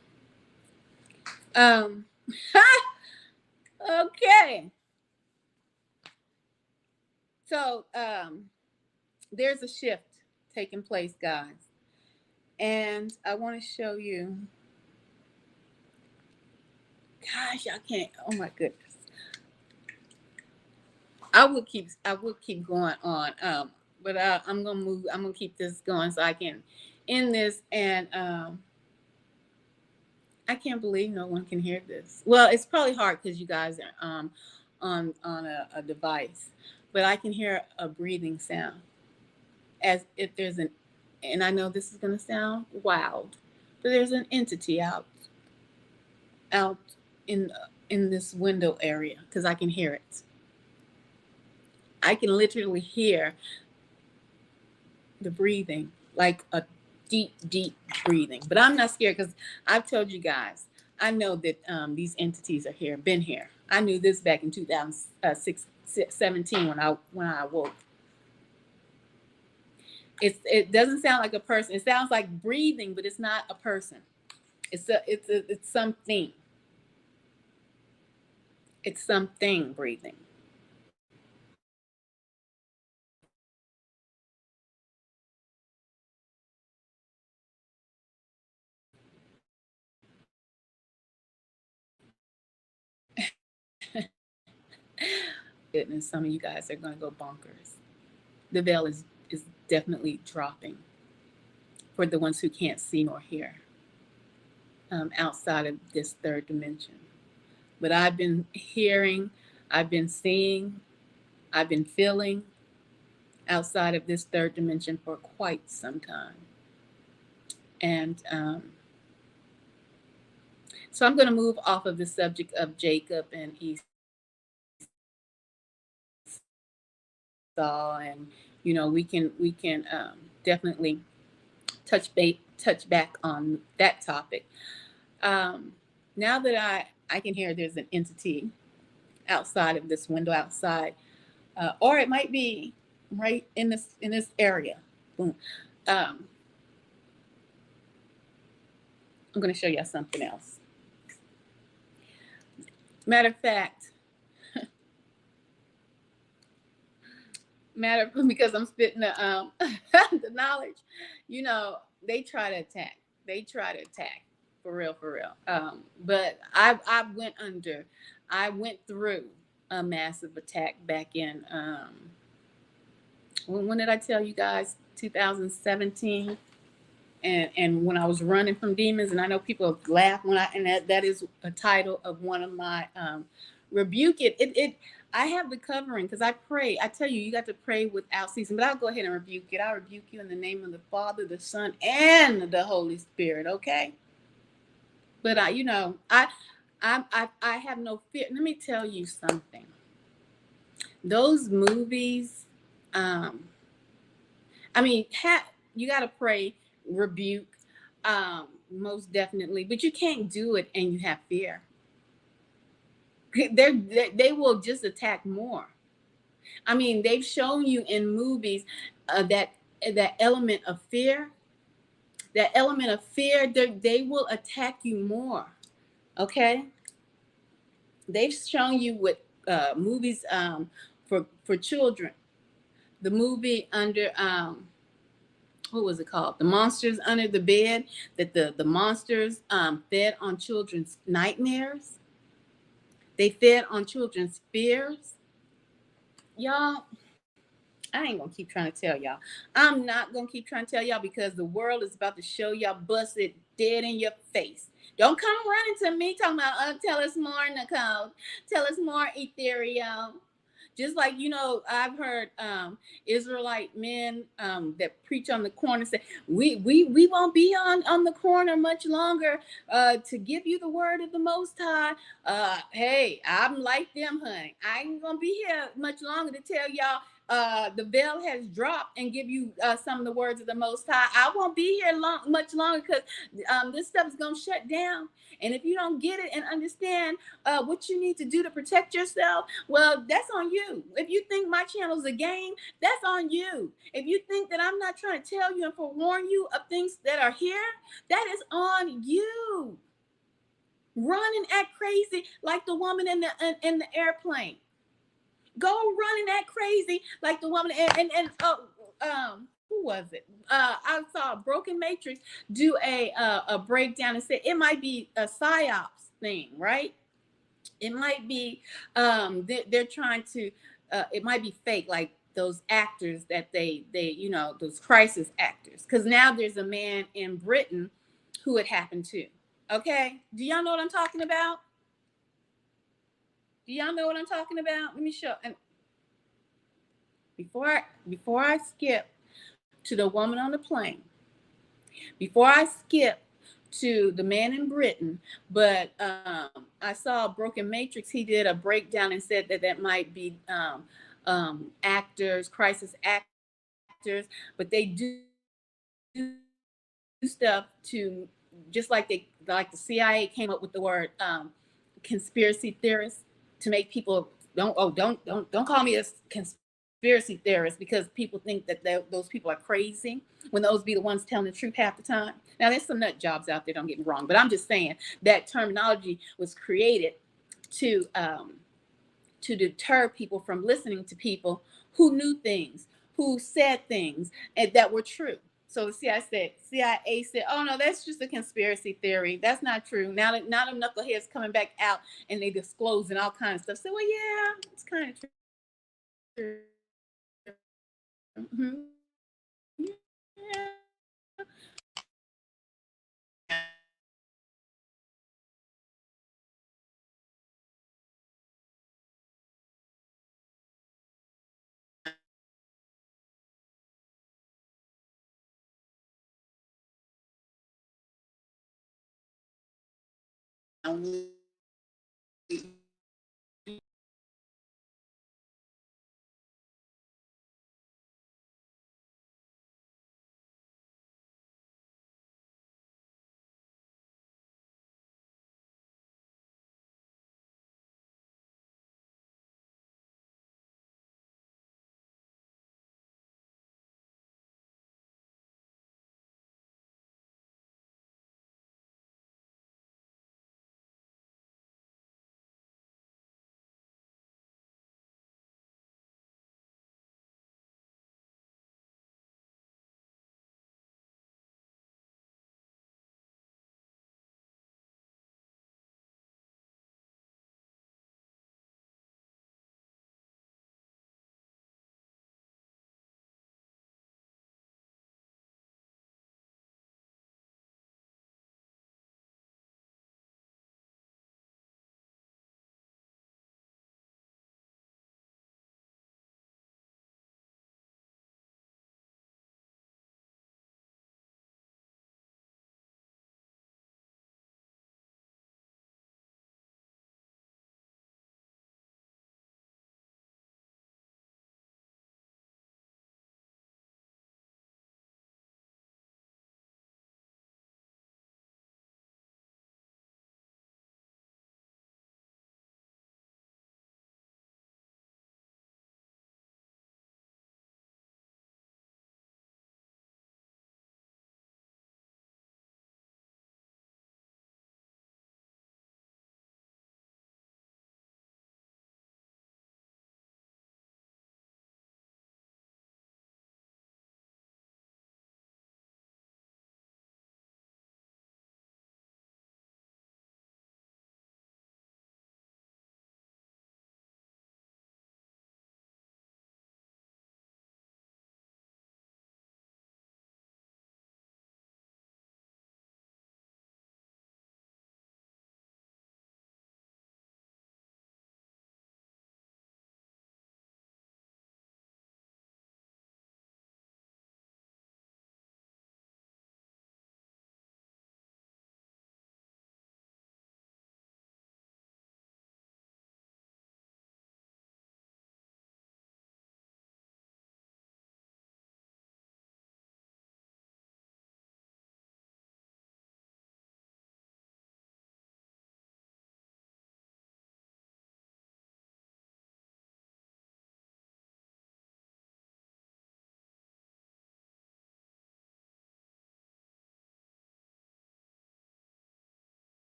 S2: Okay. So there's a shift taking place, guys. And I want to show you. Gosh, I can't. Oh my goodness. I would keep going on. But I'm gonna move. I'm gonna keep this going so I can end this. And I can't believe no one can hear this. Well, it's probably hard because you guys are on a device, but I can hear a breathing sound as if there's an, and I know this is going to sound wild, but there's an entity out in in this window area because I can hear it. I can literally hear the breathing, like a deep, deep breathing. But I'm not scared because I've told you guys, I know that these entities are here, been here. I knew this back in 2017 when I awoke. It doesn't sound like a person. It sounds like breathing, but it's not a person. It's something. It's something breathing. Goodness, some of you guys are going to go bonkers. The veil is definitely dropping for the ones who can't see nor hear outside of this third dimension. But I've been hearing, I've been seeing, I've been feeling outside of this third dimension for quite some time. And so I'm going to move off of the subject of Jacob and Esau, and we can definitely touch back on that topic. Now that I can hear there's an entity outside of this window outside, or it might be right in this area. Boom. I'm going to show you something else. Matter of fact, because I'm spitting the the knowledge, they try to attack. They try to attack for real. But I went through a massive attack back in when did I tell you guys? 2017. And when I was running from demons, and I know people laugh and that is a title of one of my rebuke it. I have the covering because I pray. I tell you, you got to pray without ceasing. But I'll go ahead and rebuke it. I'll rebuke you in the name of the Father, the Son, and the Holy Spirit. Okay. But I have no fear. Let me tell you something. Those movies, you got to pray, rebuke, most definitely, but you can't do it and you have fear. They will just attack more. I mean, they've shown you in movies that element of fear. That element of fear, they will attack you more. Okay, they've shown you with movies for children. The movie under what was it called? The Monsters Under the Bed. That the monsters fed on children's nightmares. They fed on children's fears. Y'all, I ain't gonna keep trying to tell y'all. I'm not gonna keep trying to tell y'all because the world is about to show y'all busted dead in your face. Don't come running to me talking about, tell us more, Nicole. Tell us more, Ethereal. Just like, I've heard Israelite men that preach on the corner say, we won't be on the corner much longer to give you the word of the Most High. Hey, I'm like them, honey. I ain't going to be here much longer to tell y'all the veil has dropped and give you some of the words of the Most High. I won't be here much longer because this stuff is going to shut down. And if you don't get it and understand what you need to do to protect yourself, well, that's on you. If you think my channel's a game, that's on you. If you think that I'm not trying to tell you and forewarn you of things that are here, that is on you. Run and act crazy like the woman in the airplane. Go run and act crazy like the woman who was it? I saw Broken Matrix do a breakdown and say it might be a psyops thing, right? It might be they're trying to it might be fake, like those actors that they those crisis actors, because now there's a man in Britain who it happened to. Okay, do y'all know what I'm talking about? Do y'all know what I'm talking about? Let me show. And before I skip to the woman on the plane, before I skip to the man in Britain, but I saw Broken Matrix. He did a breakdown and said that that might be actors, crisis actors, but they do stuff to just like the CIA came up with the word conspiracy theorist to make people don't call me a conspiracy theorist, because people think that those people are crazy when those be the ones telling the truth half the time. Now there's some nut jobs out there, don't get me wrong, but I'm just saying that terminology was created to deter people from listening to people who knew things, who said things and that were true. So the CIA said, "Oh no, that's just a conspiracy theory. That's not true." Now them knuckleheads coming back out and they disclosing all kinds of stuff. So well, yeah, it's kind of true. Mm-hmm. Yeah.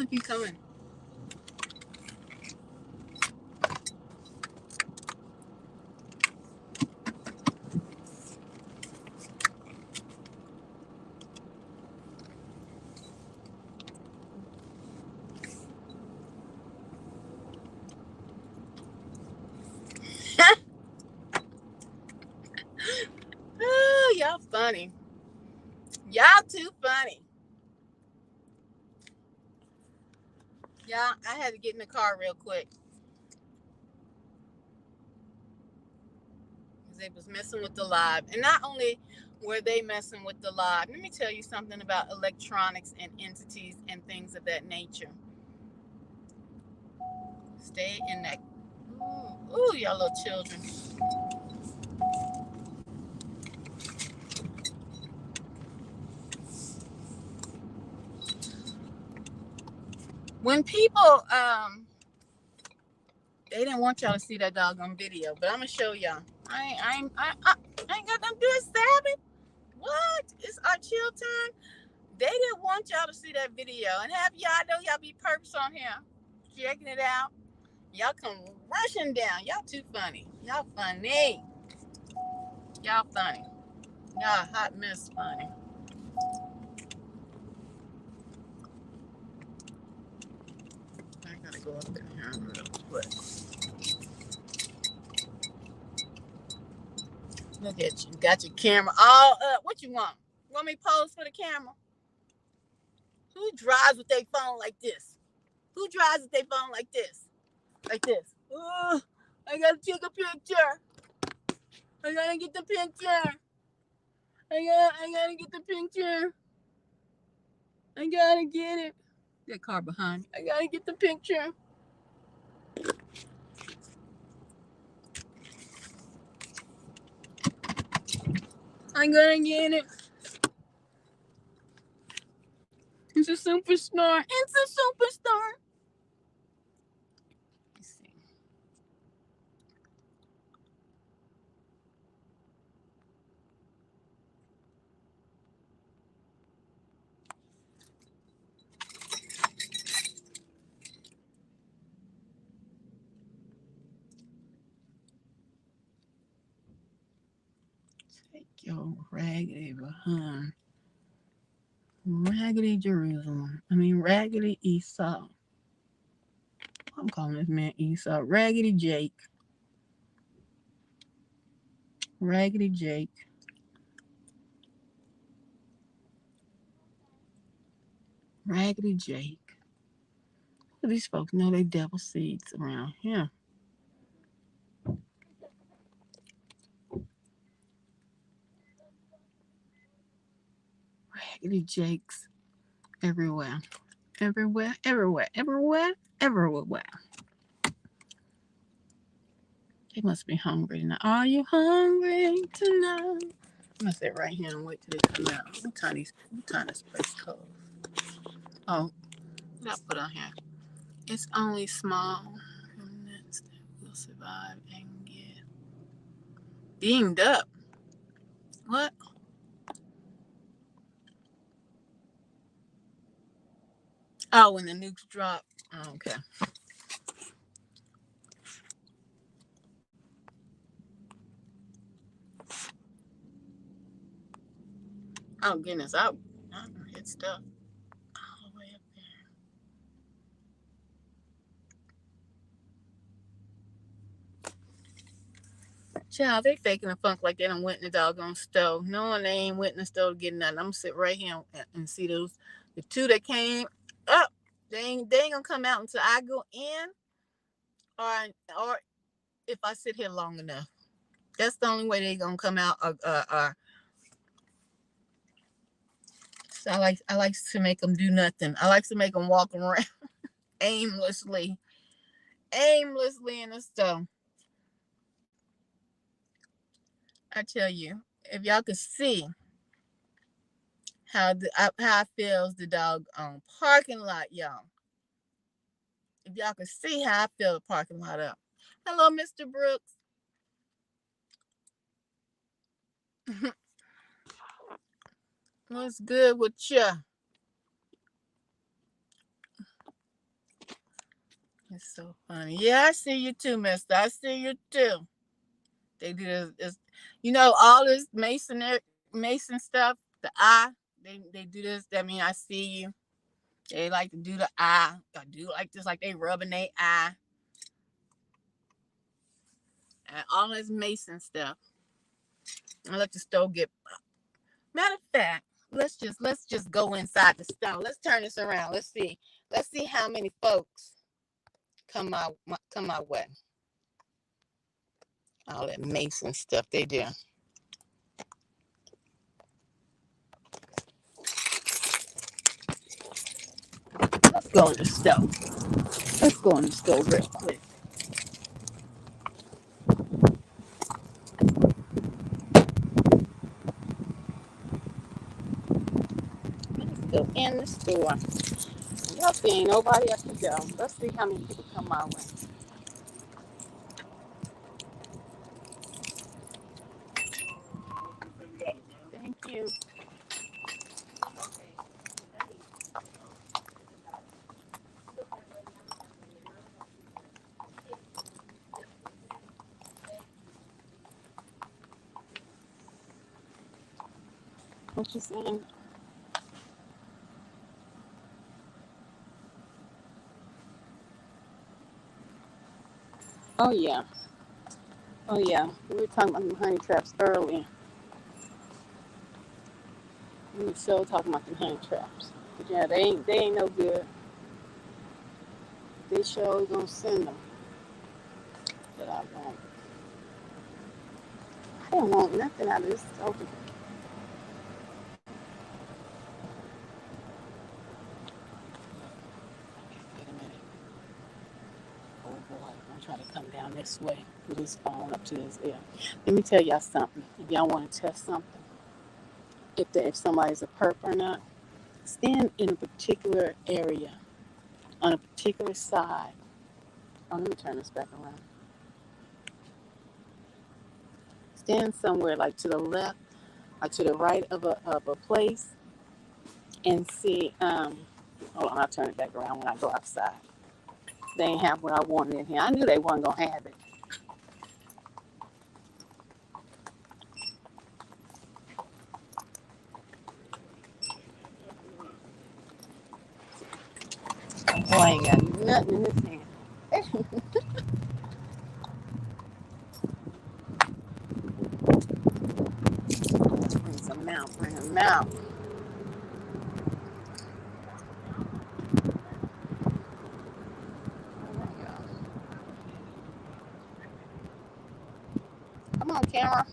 S2: to keep coming. Oh, y'all funny. Y'all too funny. Y'all, I had to get in the car real quick. Because they was messing with the live. And not only were they messing with the live, let me tell you something about electronics and entities and things of that nature. Stay in that. Ooh, y'all little children. When people, they didn't want y'all to see that doggone video, but I'm gonna show y'all. I ain't got nothing to do with Sabbath. What? It's our chill time. They didn't want y'all to see that video, and have y'all know y'all be perps on here, checking it out. Y'all come rushing down. Y'all too funny. Y'all funny. Y'all funny. Y'all hot mess funny. I gotta go up in here real quick. Look at you. Got your camera all up. What you want? Want me to pose for the camera? Who drives with their phone like this? Who drives with their phone like this? Like this. Oh, I gotta take a picture. I gotta get the picture. I gotta get the picture. I gotta get it. That car behind me. I gotta get the picture. I gotta get it. It's a superstar. It's a superstar. Let's see. Take your raggedy behind. Raggedy Jerusalem. Raggedy Esau. I'm calling this man Esau. Raggedy Jake. Raggedy Jake. Raggedy Jake. These folks know they devil seeds around here. Raggedy Jakes everywhere. Everywhere, everywhere, everywhere, everywhere. They must be hungry now. Are you hungry tonight? I'm gonna sit right here and wait till they come out. What time this place closed? Oh, what I put on here? It's only small remnants that will survive and get beamed up. What? Oh, when the nukes drop. Oh, okay. Oh goodness, I hit stuff all the way up there. Child, they faking the funk like they done went in the doggone stove. Knowing they ain't went in the stove to get nothing. I'm gonna sit right here and see the two that came up. They ain't gonna come out until I go in, or if I sit here long enough. That's the only way they gonna come out. So I like to make them do nothing. I like to make them walk around aimlessly in the stove. I tell you, if y'all could see how I feels the doggone parking lot, y'all. If y'all could see how I feel the parking lot up. Hello, Mr. Brooks. What's good with ya?
S4: It's so funny. Yeah, I see you too, mister. I see you too. They do this, all this Mason stuff, the eye, they do this. I mean, I see you. They like to do the eye. I do like this, like they rubbing their eye. And all this Mason stuff. I let the stove get. Matter of fact, let's just go inside the stove. Let's turn this around. Let's see. Let's see how many folks come my way. All that Mason stuff they do. Let's go in the stove. Let's go in the stove real quick. Let's go in the store. Y'all see ain't nobody else to go. Let's see how many people come my way. Thank you. What you saying? Oh yeah. Oh yeah. We were talking about the honey traps earlier. We were still talking about the honey traps. But yeah, they ain't no good. They sure gonna send them. But I don't want nothing out of this open. Wait a minute. Oh boy, I'm trying to come down this way with this phone up to this ear. Let me tell y'all something. If y'all want to test something, if somebody's a perp or not, stand in a particular area on a particular side. Oh, let me turn this back around. Stand somewhere like to the left or to the right of a place and see. Hold on, I'll turn it back around when I go outside. They ain't have what I wanted in here. I knew they wasn't gonna have it. Boy, I ain't got nothing in his hand. Bring some out. Bring them out. Come on, camera.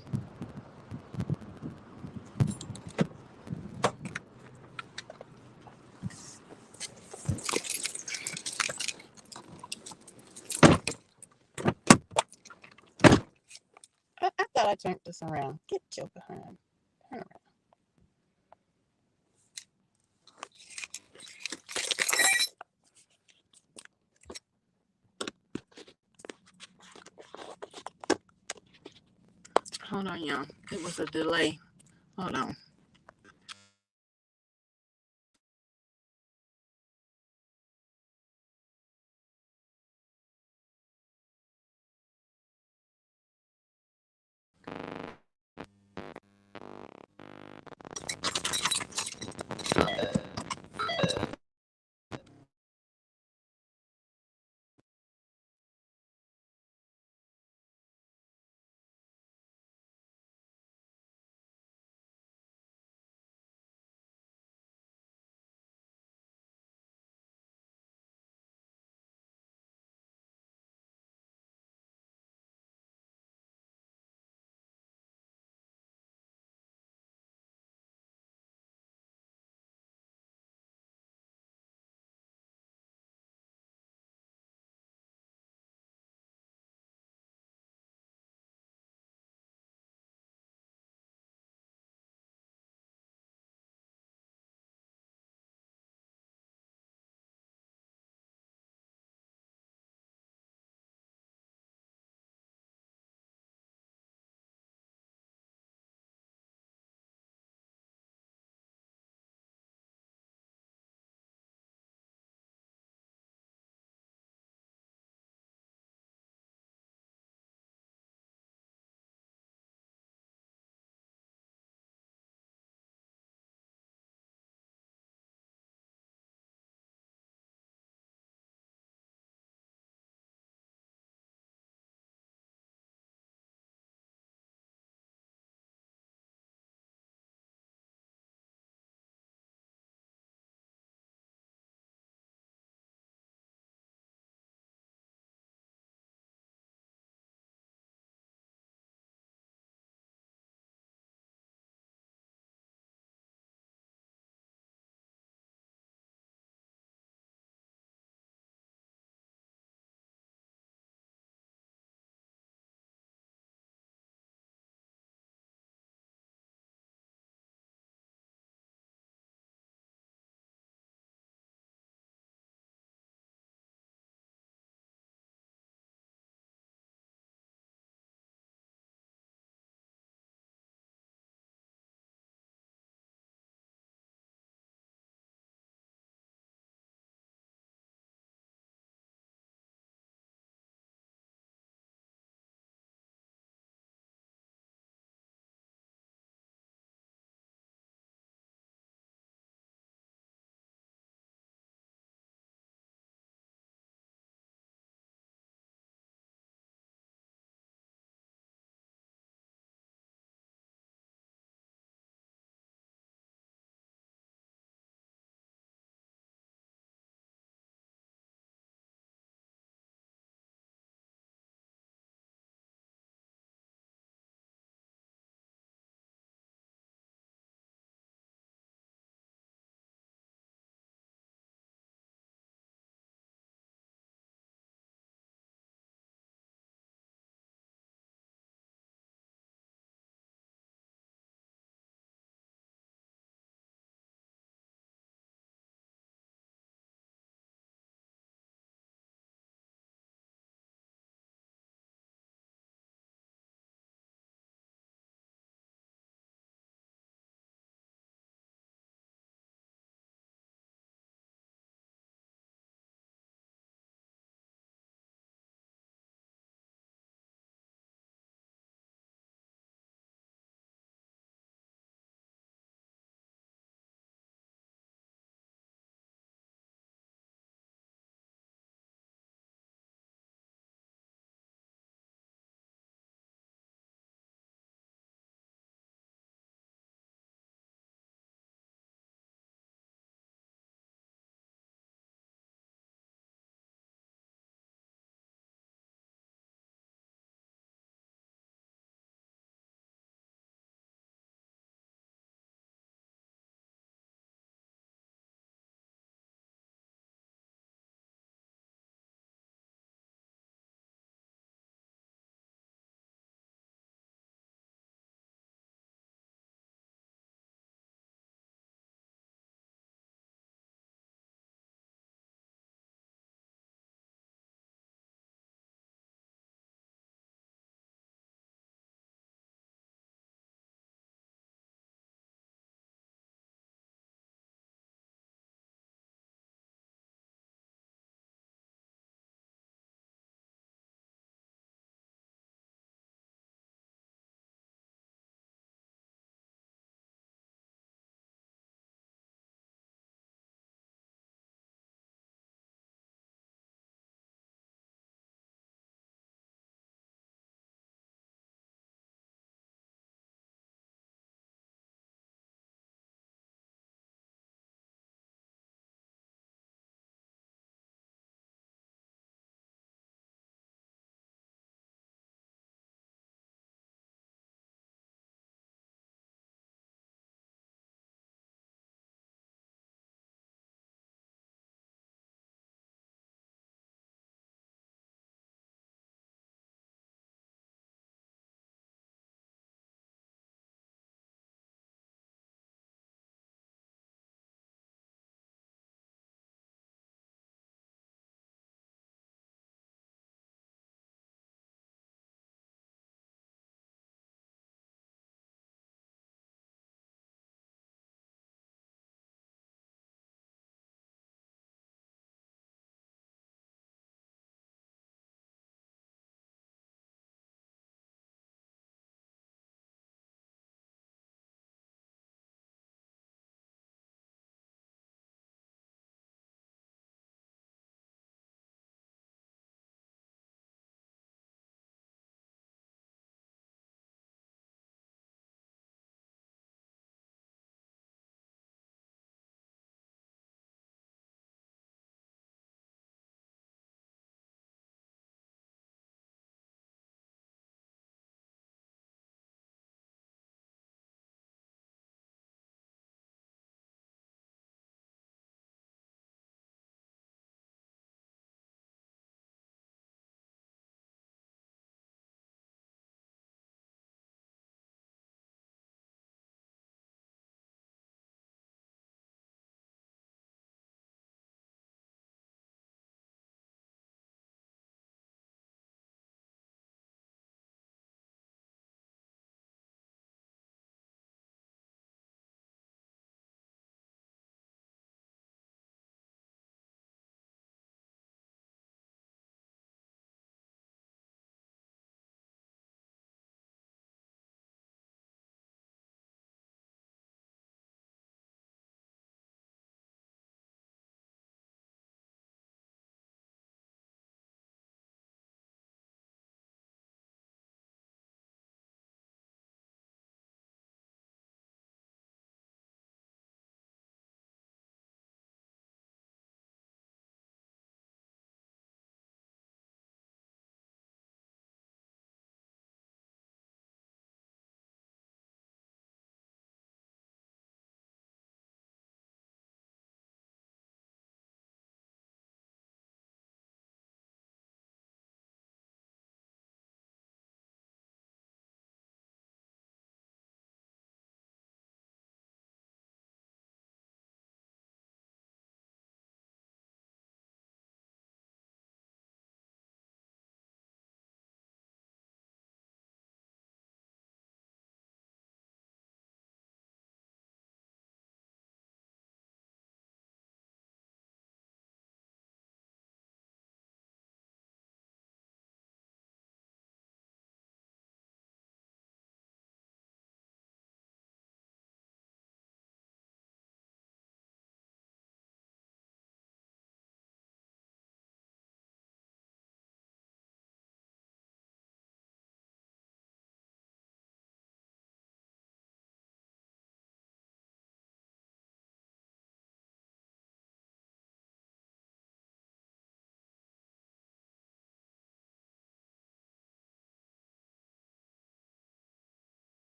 S4: I thought I turned this around. Get your behind. Turn around. Hold on, y'all. It was a delay. Hold on.